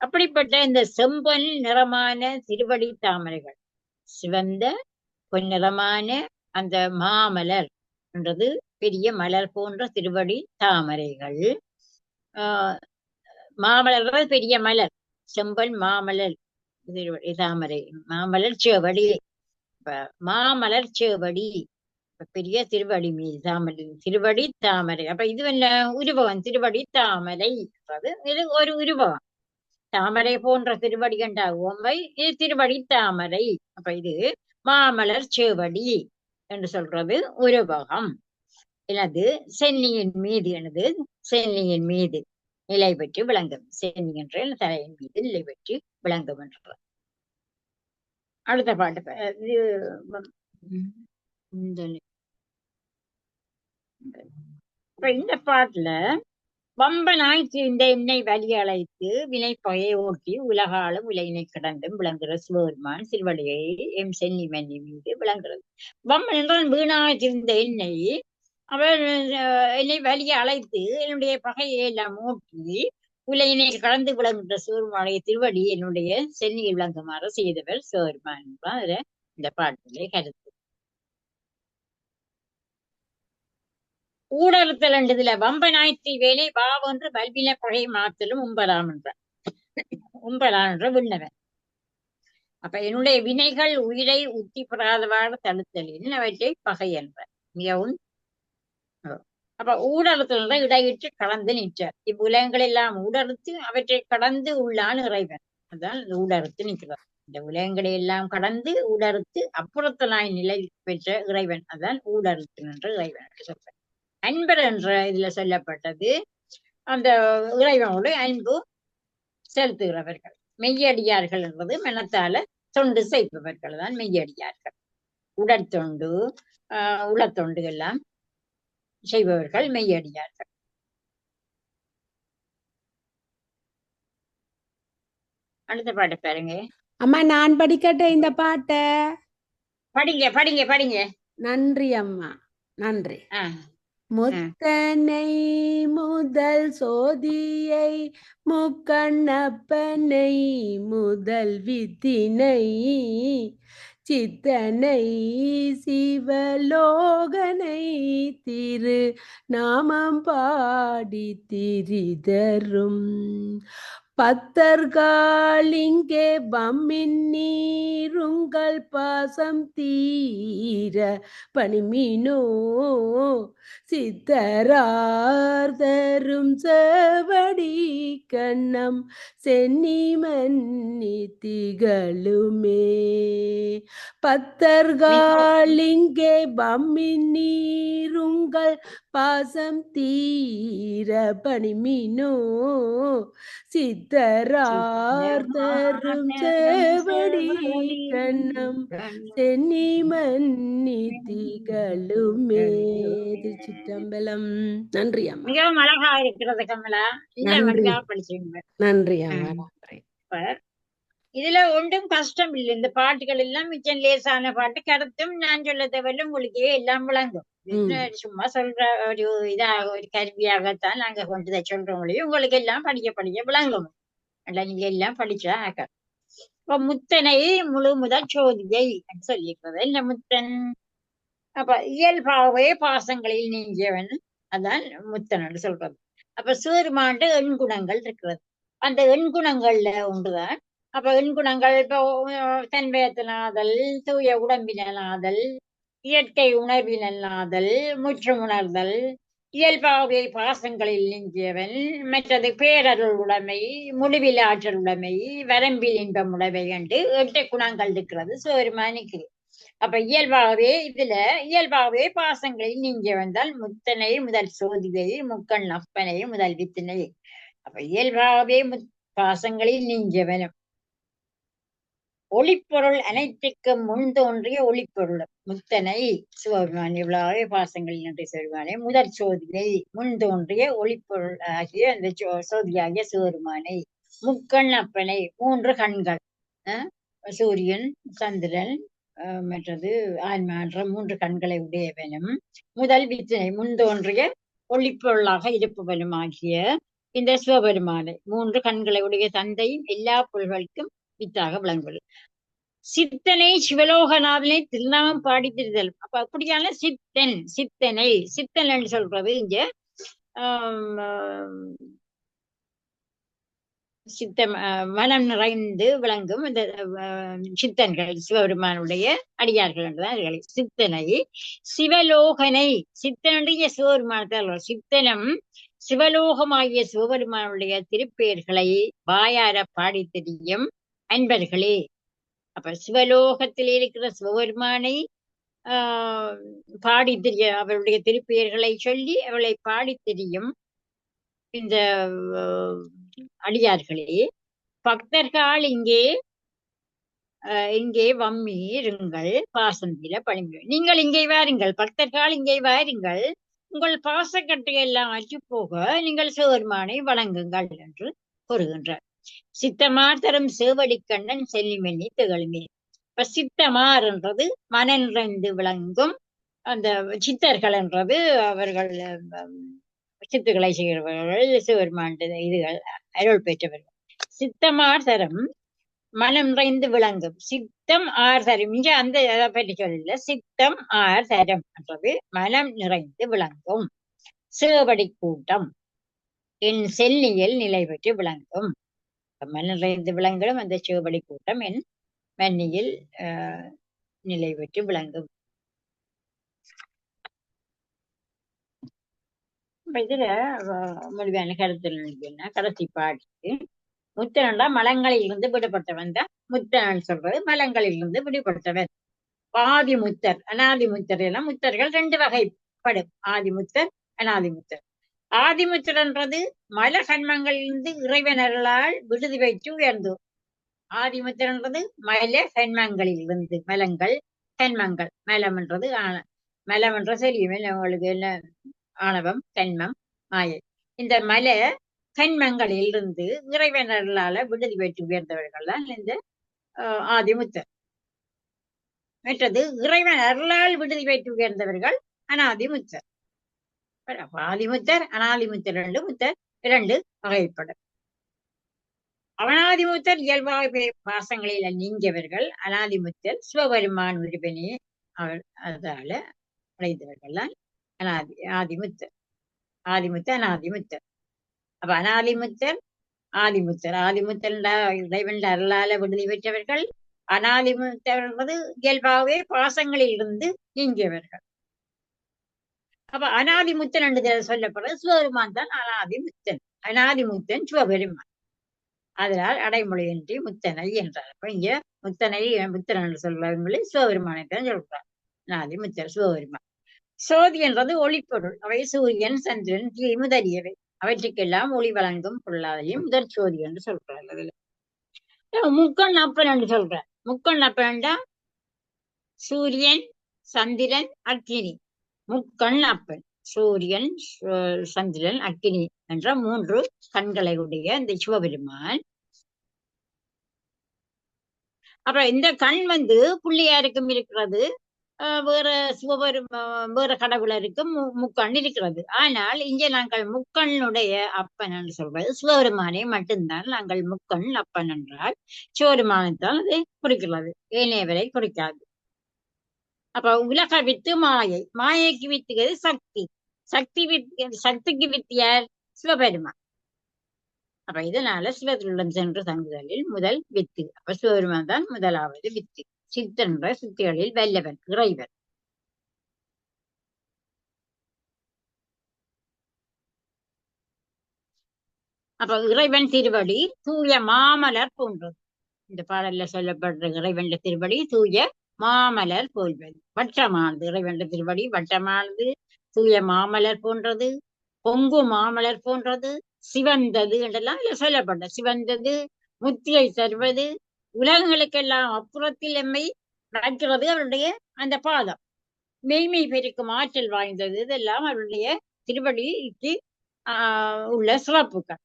அப்படிப்பட்ட இந்த செம்பன் நிறமான திருவடி தாமரைகள், சிவந்த பொன்னிறமான அந்த மாமலர் என்றது பெரிய மலர் போன்ற திருவடி தாமரைகள். மாமலர் பெரிய மலர், செம்பன் மாமலர் திருவடி தாமரை, மாமலர் சேவடி. இப்ப மாமலர் சேவடி பெரிய திருவடி மீது தாமரை, திருவடி தாமரை. அப்ப இது என்ன உருவகம்? திருவடி தாமரை இது ஒரு உருவகம். தாமரை போன்ற திருவடி கண்டா ஓமை, இது திருவடி தாமரை. அப்ப இது மாமலர் சேவடி என்று சொல்றது உருவகம். எனது சென்னியின் மீது, எனது சென்னியின் மீது நிலை பெற்று விளங்கும். சென்னி என்ற தலையின் மீது நிலை பெற்று விளங்கும் என்ற. அடுத்த பாட்டு இந்த பாட்டுல வம்பனாய் தீர்ந்த என்னை வலி அழைத்து வினைப்பகையை ஓட்டி உலகாலும் உலகினை கடந்தும் விளங்குகிற சிவபெருமான் திருவடியை எம் சென்னி மன்னி மீது விளங்குகிறது. வம்பன் என்றால் வீணாய் தீர்ந்த என்னை, அவர் என்னை வலியை அழைத்து என்னுடைய பகையை எல்லாம் ஓட்டி உலகினை கடந்து விளங்குகிற சிவபெருமானுடைய திருவடி என்னுடைய சென்னியில் விளங்குமாறு செய்தவர் சிவபெருமான் என்பது இந்த பாட்டிலே கருத்து. ஊடறுத்தல் என்றதுல வம்பனாய்த்தி வேலை வாவென்று வல்வின பகை மாத்தலும் உம்பலாம் என்ற, உம்பலாம் என்ற விண்ணவன். அப்ப என்னுடைய வினைகள் உயிரை உத்தி பெறாதவாறு தடுத்தலின் அவற்றை பகை என்ற மிகவும். அப்ப ஊடறுத்தல் இடையிட்டு கடந்து நிற்றார். இவ்வுலகங்கள் எல்லாம் ஊடறுத்து அவற்றை கடந்து உள்ளான் இறைவன். அதான் ஊடறுத்து நிற்கிறார். இந்த உலகங்களை எல்லாம் கடந்து ஊடறுத்து அப்புறத்தனாய் நிலை பெற்ற இறைவன். அதான் ஊடறுத்து என்ற இறைவன் சொல்றேன். அன்பர் என்ற இதுல சொல்லப்பட்டது அந்த இறைவனோடு அன்பு செலுத்துகிறவர்கள். மெய்யடியார்கள் என்பது மனத்தால தொண்டு செய்பவர்கள் தான் மெய்யடியார்கள். உடற்தொண்டு உளத்தொண்டு எல்லாம் செய்பவர்கள் மெய்யடியார்கள். அடுத்த பாட்டு பாருங்க. அம்மா நான் படிக்கட்ட இந்த பாட்ட? படிங்க படிங்க படிங்க. நன்றி அம்மா, நன்றி. முத்தனை முதல் சோதியை முக்கண்ணப்பனை முதல் வித்தினை சித்தனை சிவலோகனை திரு நாமம் பாடி திரிதரும் பத்தர்கள் இங்கே பம்மின் நீருங்கள் பாசம் தீர பணிமினோ சித்தரார் தரும் செவடி கண்ணம் சென்னி மன்னி திகழுமே. பத்தர்கள் இங்கே பம்மின் நீருங்கள் பாசம் தீர பணிமினோ சித்தரார் தரும் செவடி கண்ணம் சென்னி மன்னி திகழுமே. திருச்சிற்றம்பலம். நன்றி அம்மா. மிகவும் அழகா இருக்கிறது கமலா. நன்றி அம்மா. இதுல ஒன்றும் கஷ்டம் இல்லை. இந்த பாட்டுகள் எல்லாம் மிச்சம் லேசான பாட்டு. கருத்தும் நான் சொல்ல தேவையில்லை, உங்களுக்கே எல்லாம் விளங்கும். சும்மா சொல்ற ஒரு ஒரு கருவியாகத்தான் நாங்க கொண்டு சொல்றோம். உங்களுக்கு எல்லாம் படிக்க விளங்கும். நீங்க எல்லாம் படிச்சா ஆக்க. இப்ப முத்தனை முழு முதல் சோதியை சொல்லியிருக்கிறது. என்ன முத்தன்? அப்ப இயல்பாகவே பாசங்களில் நீங்கியவன், அதான் முத்தன் சொல்றது. அப்ப சிறுமாண்டு எண்குணங்கள் இருக்கிறது. அந்த எண்குணங்கள்ல ஒன்றுதான். அப்ப எண்குணங்கள் இப்போ தன்வயத்தினாதல், தூய உடம்பினாதல், இயற்கை உணர்வினாதல், முற்றம் உணர்தல், இயல்பாகவே பாசங்களில் நீங்கியவன், மற்றது பேரருள் உடைமை, முடிவில் ஆற்றல் உடைமை, வரம்பில் இன்பம் உடைமை என்று 8 குணங்கள் இருக்கிறது சிவபெருமானுக்கு. அப்ப இயல்பாகவே பாசங்களில் நீங்க வந்தால் முத்தனை முதல் சோதியை முக்கண் அப்பனை முதல் வித்தினை. அப்ப இயல்பாகவே பாசங்களில் நீங்கியவனும் ஒளிப்பொருள் அனைத்துக்கும் முன் தோன்றிய ஒளிப்பொருள் முத்தனை சிவபெருமான். இவ்வளவே பாசங்களில் நன்றி சிவபெருமானை முதல் சோதியை முன் தோன்றிய ஒளிப்பொருள் ஆகிய அந்த சோதியாகிய சிவபெருமானை. முக்கண் அப்பனை 3 கண்கள், சூரியன் சந்திரன் மற்றது ஆன்மா என்ற 3 கண்களை உடையவனும் முதல் வித்தினை முன் தோன்றிய ஒளிப்பொருளாக இருப்பவனுமாகிய இந்த சிவபெருமானை 3 கண்களை உடைய தந்தையும் எல்லா பொருள்களுக்கும் வித்தாக விளங்குவது. சித்தனை சிவலோகநாதனை திருநாமம் பாடி திரிதல். அப்ப அப்படியான சித்தனை என்று சொல்றது இங்க மனம் நிறைந்து விளங்கும் இந்த சித்தன்கள் சிவபெருமானுடைய அடியார்கள் என்றுதான் சித்தனை சிவலோகனை சித்தனுடைய சிவபெருமானத்தால் சித்தனம் சிவலோகமாகிய சிவபெருமானுடைய திருப்பெயர்களை வாயார பாடி தெரியும் அன்பர்களே. அப்ப சிவலோகத்தில் இருக்கிற சிவபெருமானை பாடி தெரிய அவருடைய திருப்பெயர்களை சொல்லி அவளை பாடி தெரியும் இந்த அடியார்களே, பக்தர்கள் இங்கே வம்மி இருங்கள் பாசந்தில பணிந்து. நீங்கள் இங்கே வாருங்கள், பக்தர்கள் இங்கே வாருங்கள், உங்கள் பாசக்கட்டை எல்லாம் அற்று போக நீங்கள் சிவபெருமானை வணங்குங்கள் என்று கூறுகின்றார். சித்தமார் தரும் சேவடிக்கண்ணன் செல்லிமென்னி திகழுமே. இப்ப சித்தமார் என்றது மனநிறைந்து விளங்கும் அந்த சித்தர்கள் என்றது அவர்கள் சித்துக்களை செய்கிறவர்கள் சிவபெருமான் இதுகள் அருள் பெற்றவர்கள். சித்தமார் தரம் மனம் நிறைந்து விளங்கும். சித்தம் ஆர் தரம் இங்க அந்த அதை பற்றி சொல்லல. சித்தம் ஆர் தரம் என்றது மனம் நிறைந்து விளங்கும் சேவடி கூட்டம் என் செல்லியில் நிலை பெற்று விளங்கும். மனம் நிறைந்து விளங்கும் அந்த சேவடி கூட்டம் என் மன்னியில் நிலை பெற்று விளங்கும். இதுல மொழியான கருத்துல கடைசி பாட்டு முத்தனண்டா மலங்களில் இருந்து விடுபட்டவன் தான் முத்தனன் சொல்றது. மலங்களில் இருந்து விடுபட்டவன் ஆதிமுத்தர் அனாதிமுத்தர் எல்லாம் முத்தர்கள் 2 வகைப்படும். ஆதிமுத்தர் அனாதிமுத்தர். ஆதிமுத்தர்ன்றது மல கண்மங்களிலிருந்து இறைவனர்களால் விடுதி வைத்து உயர்ந்தோம். ஆதிமுத்தர்ன்றது மல கண்மங்களில் இருந்து மலங்கள் கண்மங்கள் மலம்ன்றது மலம்ன்ற தெரியும் உங்களுக்கு என்ன ஆணவம் கண்மம் மாயை. இந்த மல கண்மங்களில் இருந்து இறைவனர்களால விடுதி பெற்று உயர்ந்தவர்கள் தான் இந்த ஆதிமுத்தர். மற்றது இறைவன் அருளால் விடுதி பெற்று உயர்ந்தவர்கள் அனாதிமுத்தர். ஆதிமுத்தர் அனாதிமுத்தர் 2 முத்தர் 2 வகைப்படும். அவனாதிமுத்தர் இயல்பாக பாசங்களில் நீங்கியவர்கள். அனாதிமுத்தர் சிவபெருமான் உரிபனே அதால அடைந்தவர்கள் தான் ஆதிமுத்தர் அனாதிமுத்தர். அப்ப அனாதிமுத்தர் ஆதிமுத்தர் இறைவன் அருளால விடுதலை பெற்றவர்கள். அனாதிமுத்தர் என்பது இயல்பாகவே பாசங்களில் இருந்து நீங்கியவர்கள். அப்ப அனாதிமுத்தன் என்று சொல்லப்படுறது சிவபெருமான் தான் அனாதிமுத்தன் சிவபெருமான். அதனால் அடைமொழியின்றி முத்தனை என்றார். அப்ப இங்க முத்தனை முத்தன் என்று சொல்றவங்களே சிவபெருமானை தான் சொல்றார். அனாதிமுத்தர் சிவபெருமான். சோதி என்றது ஒளிப்பொருள். அவை சூரியன் சந்திரன் தீ முதலியவை. அவற்றுக்கெல்லாம் ஒளி வழங்கும் பொருளாதையும் முதற் சோதி என்று சொல்றாரு. அதுல முக்கண் அப்பன் என்று சொல்ற. முக்கண் அப்பன்டா சூரியன் சந்திரன் அக்கினி. முக்கண் அப்பன் சூரியன் சந்திரன் அக்கினி என்ற 3 கண்களை உடைய இந்த சிவபெருமான். அப்புறம் இந்த கண் புள்ளியாருக்கும் இருக்கிறது, வேற கடவுளருக்கும் முக்கண் இருக்கிறது. ஆனால் இங்கே நாங்கள் முக்கண்ணுடைய அப்பன் என்று சொல்றது சிவபெருமானை மட்டும்தான் நாங்கள் முக்கண் அப்பன் என்றால் சிவபெருமானைத்தான் அதை குறிக்கிறது, ஏனையவரை குறிக்காது. அப்ப உலக வித்து மாயைக்கு வித்துகிறது சக்திக்கு வித்தியார் சிவபெருமான். அப்ப இதனால சிவத்திலுடன் சென்று தங்குதலில் முதல் வித்து. அப்ப சிவபெருமான் தான் முதலாவது வித்து. சித்தன்ற சித்திகளில் வல்லவன் இறைவன். அப்ப இறைவன் திருவடி தூய மாமலர் போன்றது. இந்த பாடல்ல சொல்லப்படுற இறைவன் திருவடி தூய மாமலர் போல்வது. வட்டமானது இறைவன் திருவடி வட்டமானது, தூய மாமலர் போன்றது, பொங்கு மாமலர் போன்றது, சிவந்தது என்றெல்லாம் இதுல சொல்லப்பட்ட. சிவந்தது, முத்தியை தருவது, உலகங்களுக்கெல்லாம் அப்புறத்தில் எம்மை நடக்கிறது அவருடைய அந்த பாதம். மெய்மை பெருக்கும் ஆற்றல் வாய்ந்தது. இதெல்லாம் அவருடைய திருவடிக்கு உள்ள சிறப்புகள்.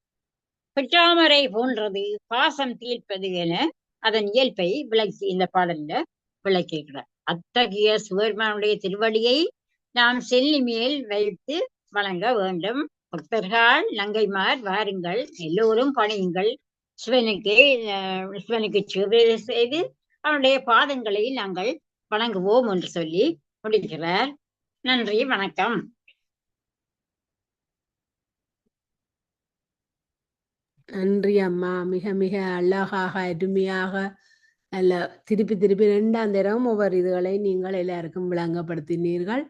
பெற்றாமரை போன்றது, பாசம் தீர்ப்பது என அதன் இயல்பை விளக்கி இந்த பாடல்ல விளக்குகிறார். அத்தகைய சிவபெருமானுடைய திருவடியை நாம் செல்லி மேல் வைத்து வழங்க வேண்டும். பக்தர்கள் நங்கைமார் வாருங்கள், எல்லோரும் பணியுங்கள். சிவனுக்கு சேவை செய்து அவருடைய பாதங்களை நாங்கள் வணங்குவோம் என்று சொல்லி முடிக்கிறார். நன்றி, வணக்கம். நன்றி அம்மா. மிக மிக அழகாக அருமையாக நல்ல திருப்பி திருப்பி 2ஆம் தரம் ஒவ்வொரு இதுகளை நீங்கள் எல்லாருக்கும் விளங்கப்படுத்தினீர்கள்.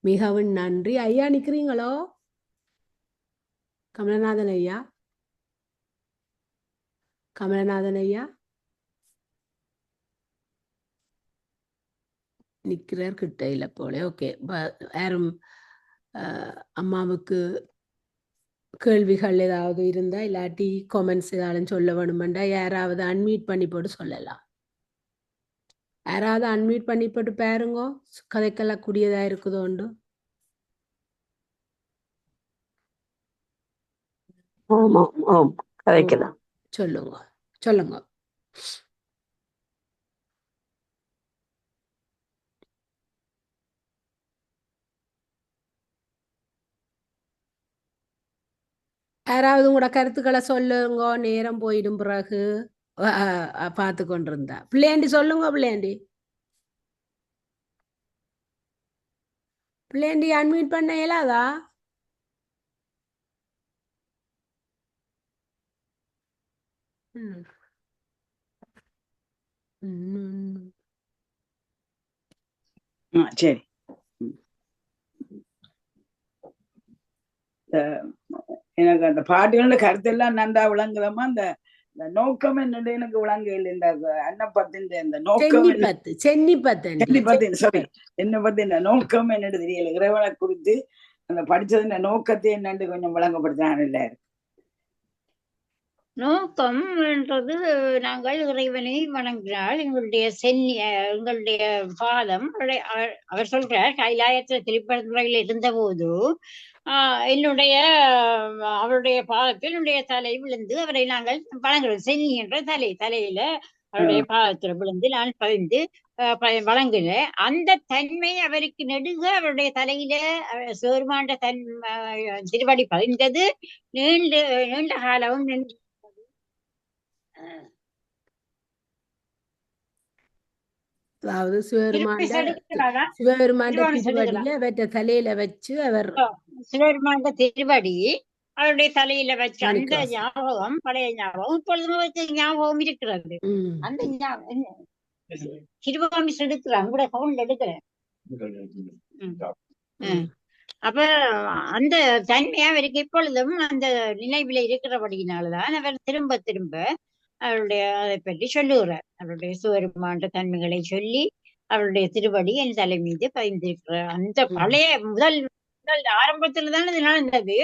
மிகவும் நன்றி. ஐயா நிக்கிறீங்களோ? கமலநாதன் ஐயா, கமலநாதன் ஐயா நிக்கிறார் கிட்ட இல்ல போல. ஓகே, யாரும் அம்மாவுக்கு கேள்விகள் ஏதாவது இருந்தா இல்லாட்டி காமெண்ட்ஸ் ஏதாவது சொல்ல வேணுமெண்டா யாராவது அன்மியூட் பண்ணி போட்டு சொல்லலாம். யாராவது அன்மியூட் பண்ணி போட்டு பாருங்க, கதைக்கெல்லாம் கூடியதா இருக்குதோண்டு. கதைக்கலாம். சொல்லுங்க சொல்லுங்க. யாராவது உங்களோட கருத்துக்களை சொல்லுங்க, நேரம் போயிடும் பிறகு பார்த்து கொண்டிருந்தா. பிள்ளையாண்டி சொல்லுங்க. பிள்ளையாண்டி அன்மியூட் பண்ண இயலாதா? சரி, எனக்கு அந்த பாட்டுகளோட கருத்தெல்லாம் நன்றா விளங்குதமா. அந்த நோக்கம் என்னது எனக்கு விளங்க இல்லை. இந்த அன்னப்பத்தின் இந்த நோக்கம் சென்னி பத்தி இந்த நோக்கம் என்னது தெரியல. இறைவனை குறித்து அந்த படிச்சது இந்த நோக்கத்தை என்னன்னு கொஞ்சம் விளங்கப்படுத்தான இல்ல. நோக்கம் என்றது நாங்கள் இறைவனை வணங்கினால் எங்களுடைய எங்களுடைய பாதம் அவர் சொல்றார், கைலாயத்தில் திருப்பரங்குறையில் இருந்த போது என்னுடைய அவருடைய பாதத்தில் என்னுடைய தலை விழுந்து அவரை நாங்கள் வணங்குறோம். சென்னி என்ற தலையில அவருடைய பாதத்தில் விழுந்து நான் பதிந்து வணங்குகிறேன். அந்த தன்மை அவருக்கு நெடுக அவருடைய தலையில சிவருமாண்ட திருவடி பதிந்தது நீண்ட காலமும் நின்று. அதாவது சிவபெருமாண்ட திருவடியில அவற்றை தலையில வச்சு அவர் சிவபெருமாண்ட திருவடி அவருடைய தலையில வச்சு அந்த ஞாபகம், பழைய ஞாபகம் இப்பொழுது ஞாபகம் இருக்கிறது. அந்த திருவாமிஸ் எடுக்கிறேன் கூட பவுன்ல எடுக்கிறேன். அப்ப அந்த தன்மையா அவருக்கு இப்பொழுதும் அந்த நினைவுல இருக்கிறபடியினால்தான் அவர் திரும்ப திரும்ப அவருடைய அதை பற்றி சொல்லுகிறார். அவருடைய சிவபெருமாண்ட தன்மைகளை சொல்லி அவருடைய திருவடி என் தலை மீது பதிந்திருக்கிறார். அந்த பழைய முதல் ஆரம்பத்துல தான் இது நடந்தது.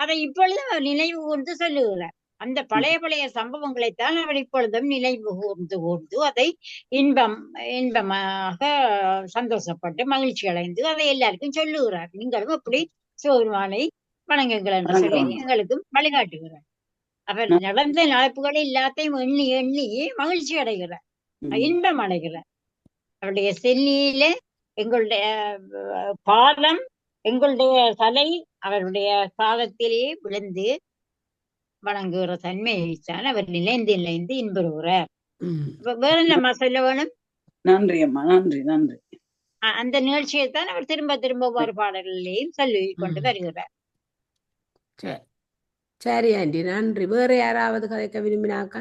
அதை இப்பொழுது நினைவு கூர்ந்து சொல்லுகிறார். அந்த பழைய சம்பவங்களைத்தான் அவர் இப்பொழுதும் நினைவு கூர்ந்து அதை இன்பமாக சந்தோஷப்பட்டு மகிழ்ச்சி அடைந்து அதை எல்லாருக்கும் சொல்லுகிறார். நீங்களும் அப்படி சிவபெருமானை வணங்குங்கள் என்று சொல்லி எங்களுக்கும் வழிகாட்டுகிறார். அவர் நடந்த நடப்புகளை எல்லாத்தையும் எண்ணி எண்ணி மகிழ்ச்சி அடைகிறார், இன்பம் அடைகிறார். அவருடைய சென்னியில எங்களுடைய பாதம், எங்களுடைய தலை அவருடைய பாதத்திலே விழுந்து வணங்குகிற தன்மையைத்தான் அவர் நிலைந்து இன்புறுகிறார். வேற என்னம்மா சொல்ல வேணும்? நன்றி அம்மா, நன்றி நன்றி. அந்த நிகழ்ச்சியைத்தான் அவர் திரும்ப ஒவ்வொரு பாடல்களையும் சொல்லி கொண்டு வருகிறார். சரி ஆண்டி, நன்றி. வேற யாராவது கதைக்க விரும்பினாக்க?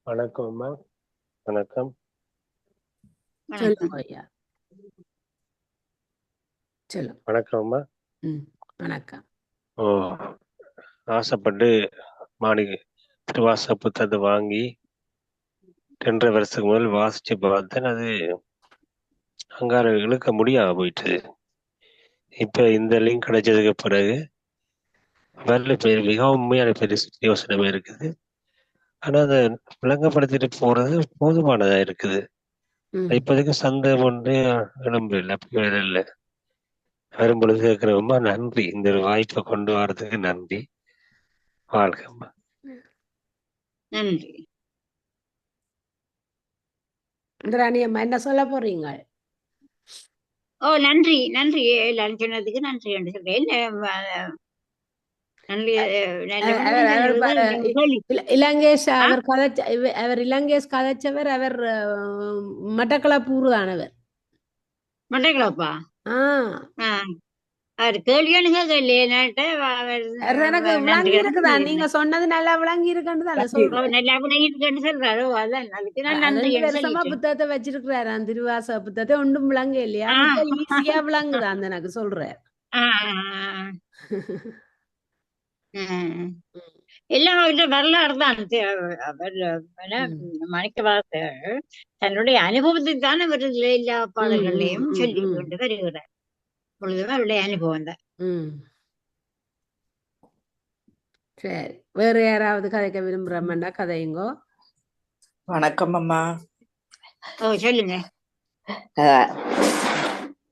வணக்கம் அம்மா. வணக்கம். சொல்லுங்க ஐயா. சொல்லுங்க. வணக்கம் அம்மா. வணக்கம். ஆசைப்பட்டு மாணிக்க திருவாச புத்தகத்தை வாங்கி 2.5 வருஷத்துக்கு முதல் வாசிச்சு பார்த்தேன். அது அங்கார இழுக்க முடியாம போயிட்டு, இப்ப இந்த லிங்க் கிடைச்சதுக்கு பிறகு வரல மிகவும் உண்மையான பெரிய யோசனை இருக்குது. ஆனா அதை விளங்கப்படுத்திட்டு போறது போதுமானதா இருக்குது. இப்போதைக்கு சந்தேகம் ஒன்று எழும்பு இல்லை, அப்படி வேற இல்லை. வரும்பொழுது கேட்கிறோமா, நன்றி. இந்த ஒரு வாய்ப்பை கொண்டு வர்றதுக்கு நன்றி. வாழ்க்கை. நன்றி. இந்திராணி அம்மா என்ன சொல்ல போறீங்க? ஓ, நன்றி நன்றி, எல்லாரும் சொன்னதுக்கு நன்றி என்று சொல்றேன். நன்றி. நல்ல அவர் நல்ல அவர் கேள்வி. இலங்கேஷ் அவர் கதைச்ச அவர் இலங்கேஷ் கதைச்சவர் அவர் மட்டக்களப்பூர்தானவர். மட்டக்களப்பா? அவர் கேள்வியானுங்க எனக்கு விளங்கி இருக்குதா? நீங்க சொன்னது நல்லா விளங்கி இருக்குன்னு தானே சொல்றேன். நல்லா விளங்கிட்டு சொல்றாரு. அதான் அதுக்கு நான் நன்றி 2 வருஷமா புத்தகத்தை வச்சிருக்கிறாரு, அந்த திருவாசக புத்தகத்தை. ஒன்றும் விளங்க இல்லையா? ஈஸியா விளங்குதா அந்த எனக்கு சொல்றேன். எல்லாம் அவருடைய வரலாறு தான். அவர் மாணிக்கவாசகர் தன்னுடைய அனுபவத்தை தான் அவர் எல்லா பாடல்களையும் சொல்லி கொண்டு வருகிறார். பொழுதும் அவருடைய அனுபவம் தான். சரி, வேற யாராவது கதைக்க விரும்புறோம்னா கதையுங்கோ. வணக்கம் அம்மா. ஓ, சொல்லுங்க.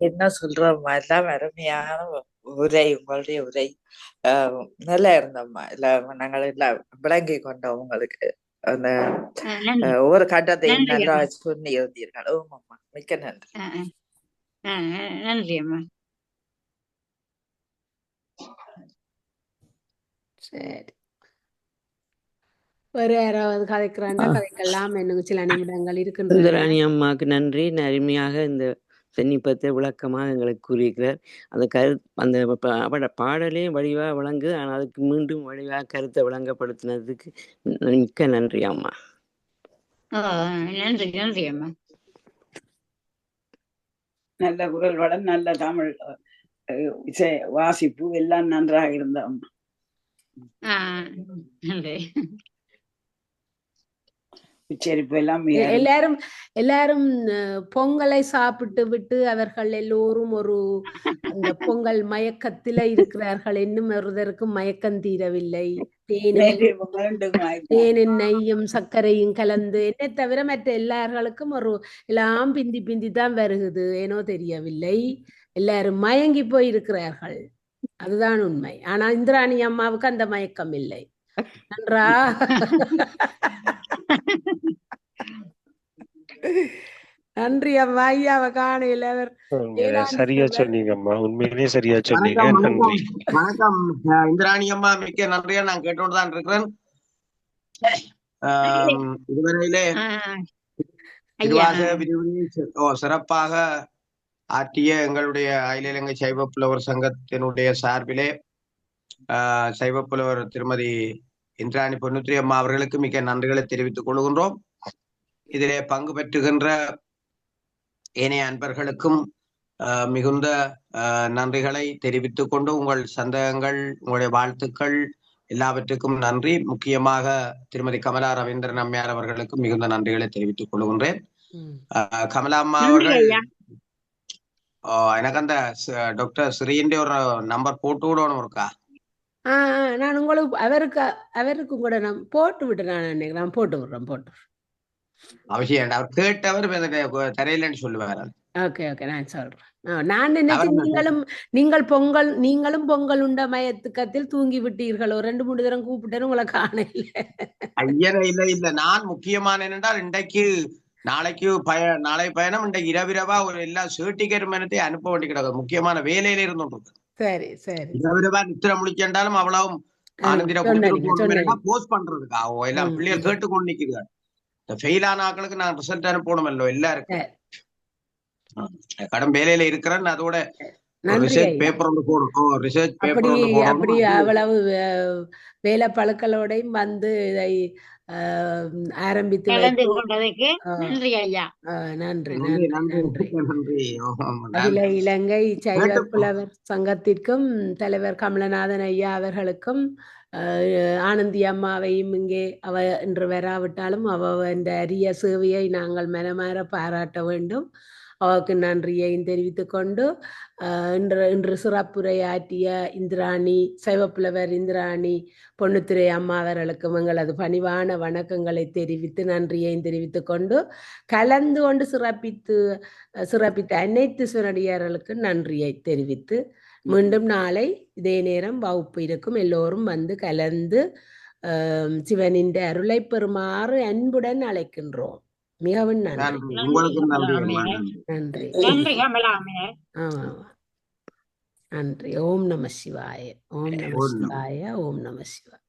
என்ன சொல்றோம்மா, எல்லாம் அருமையான உரை, உங்களுடைய உரை நல்லா இருந்தோம்மா. எல்லாம் நாங்கள் எல்லாம் விளங்கி கொண்டோம். உங்களுக்கு அந்த ஒவ்வொரு கட்டத்தையும் நல்லா சொல்லி எழுதியிருக்காங்க. ஓமாம்மா, மிக்க நன்றி. நன்றி அம்மா. சரி, வேற யாராவது கதைக்கிறாண்டா கதைக்கலாம். இன்னும் சில நிமிடங்கள் இருக்கின்றன. இந்திராணி அம்மாவுக்கு நன்றி. அருமையாக இந்த சன்னிப்பத்தை விளக்கமாக எங்களுக்கு கூறியிருக்கிறார். அந்த அவட பாடலே வடிவாக விளங்குது. ஆனால் அதுக்கு மீண்டும் வடிவாக கருத்தை விளங்கப்படுத்தினதுக்கு மிக்க நன்றி அம்மா. நன்றி நன்றி அம்மா. நல்ல குரல் வளம், நல்ல தமிழ் இசை வாசிப்பு எல்லாம் நன்றாக இருந்த அம்மா. எல்லாரும் பொங்கலை சாப்பிட்டு விட்டு அவர்கள் எல்லோரும் அந்த பொங்கல் மயக்கத்தில இருக்கிறார்கள். இன்னும் ஒருவருக்கும் மயக்கம் தீரவில்லை. தேனின் நெய்யும் சர்க்கரையும் கலந்து என்னை தவிர மற்ற எல்லார்களுக்கும் எல்லாம் பிந்தி பிந்தி தான் வருகுது. ஏனோ தெரியவில்லை, எல்லாரும் மயங்கி போய் இருக்கிறார்கள். அதுதான் உண்மை. ஆனா இந்திராணி அம்மாவுக்கு அந்த மயக்கம் இல்லை. நன்றா? நன்றி அம்மா. ஐயாவ காணையில சரியா சொன்னீங்க அம்மா, உண்மையிலேயே சரியா சொன்னீங்க. நன்றி. வணக்கம் இந்திராணி அம்மா, மிக்க நன்றியா நான் கேட்டோடுதான் இருக்கிறேன். இதுவரையிலே திருவாசக விரிவுரை சிறப்பாக ஆற்றிய எங்களுடைய அகில இலங்கை சைவ புலவர் சங்கத்தினுடைய சார்பிலே சைவ புலவர் திருமதி இந்திராணி பொன்னுத்திரி அம்மா அவர்களுக்கு மிக்க நன்றிகளை தெரிவித்துக் கொள்கின்றோம். இதிலே பங்கு பெற்றுகின்ற ஏனைய அன்பர்களுக்கும் மிகுந்த நன்றிகளை தெரிவித்துக் கொண்டு உங்கள் சந்தேகங்கள், உங்களுடைய வாழ்த்துக்கள் எல்லாவற்றுக்கும் நன்றி. முக்கியமாக திருமதி கமலா ரவீந்திரன் அம்மையார் அவர்களுக்கும் மிகுந்த நன்றிகளை தெரிவித்துக் கொள்கின்றேன். கமலா அம்மா அவர்கள் எனக்கு அந்த டாக்டர் ஸ்ரீன்ற ஒரு நம்பர் போட்டு விடணும் இருக்கா? நான் உங்களுக்கு அவருக்கு கூட நான் போட்டு விட்டு நான் போட்டு விடுறேன். அவசியம் அவர் கேட்டவர் தரையிலன்னு சொல்லுவார். ஓகே ஓகே, நான் சொல்றேன். நான் நினைச்சேன் நீங்களும் பொங்கல் உண்ட மயத்துக்கத்தில் தூங்கி விட்டீர்கள். 2-3 தரம் கூப்பிட்டேன், உங்களை காணல. ஐயன இல்ல நான் முக்கியமான என்னென்றால் இன்றைக்கு நாளை பயணம் இன்றைக்கு இரவிரவா ஒரு எல்லா சர்டிபிகேட் மேனத்தை அனுப்ப வேண்டி கிடக்கும். முக்கியமான வேலையில இருந்துட்டு சரி சரி இரவிரவா நித்திர முடிச்சென்றாலும் அவ்வளவும் ஆனந்திர போஸ்ட் பண்றதுக்காக எல்லாம் பிள்ளைகள் கேட்டுக்கொண்டு நிற்கிறார். ஃபெயிலான ஆக்களுக்கு நான் ரிசல்ட் அனுப்பணுமல்லோ எல்லாருக்கும். கடும் வேலையில இருக்கிறேன். அதோட ரிசர்ச் பேப்பர் ஒன்று போடணும். ரிசர்ச் பேப்பர் ஒன்று போடணும். அப்படி அவ்வளவு வேலை பழுக்களோடையும் வந்து இதை ஆரம்பித்து நன்றி. அகில இலங்கை சைவ புலவர் சங்கத்திற்கும் தலைவர் கமலநாதன் ஐயா அவர்களுக்கும் ஆனந்தி அம்மாவையும் இங்கே அவ இன்று வராவிட்டாலும் அவ இந்த அரிய சேவையை நாங்கள் மனமாற பாராட்ட வேண்டும். அவருக்கு நன்றியையும் தெரிவித்துக் கொண்டு இன்று சிறப்புரையாற்றிய இந்திராணி சைவப்புலவர் இந்திராணி பொன்னுத்துரை அம்மா அவர்களுக்கும் எங்களது பணிவான வணக்கங்களை தெரிவித்து நன்றியையும் தெரிவித்துக் கொண்டு கலந்து கொண்டு சிறப்பித்த அனைத்து சிவனடியார்களுக்கு நன்றியை தெரிவித்து மீண்டும் நாளை இதே நேரம் வகுப்பு இருக்கும். எல்லோரும் வந்து கலந்து சிவனின் அருளை பெறுமாறு அன்புடன் அழைக்கின்றோம். மிகவும் நன்றி. நன்றி. நன்றி. ஓம் நம சிவாய. ஓம் நம சிவாய. ஓம் நம சிவாய.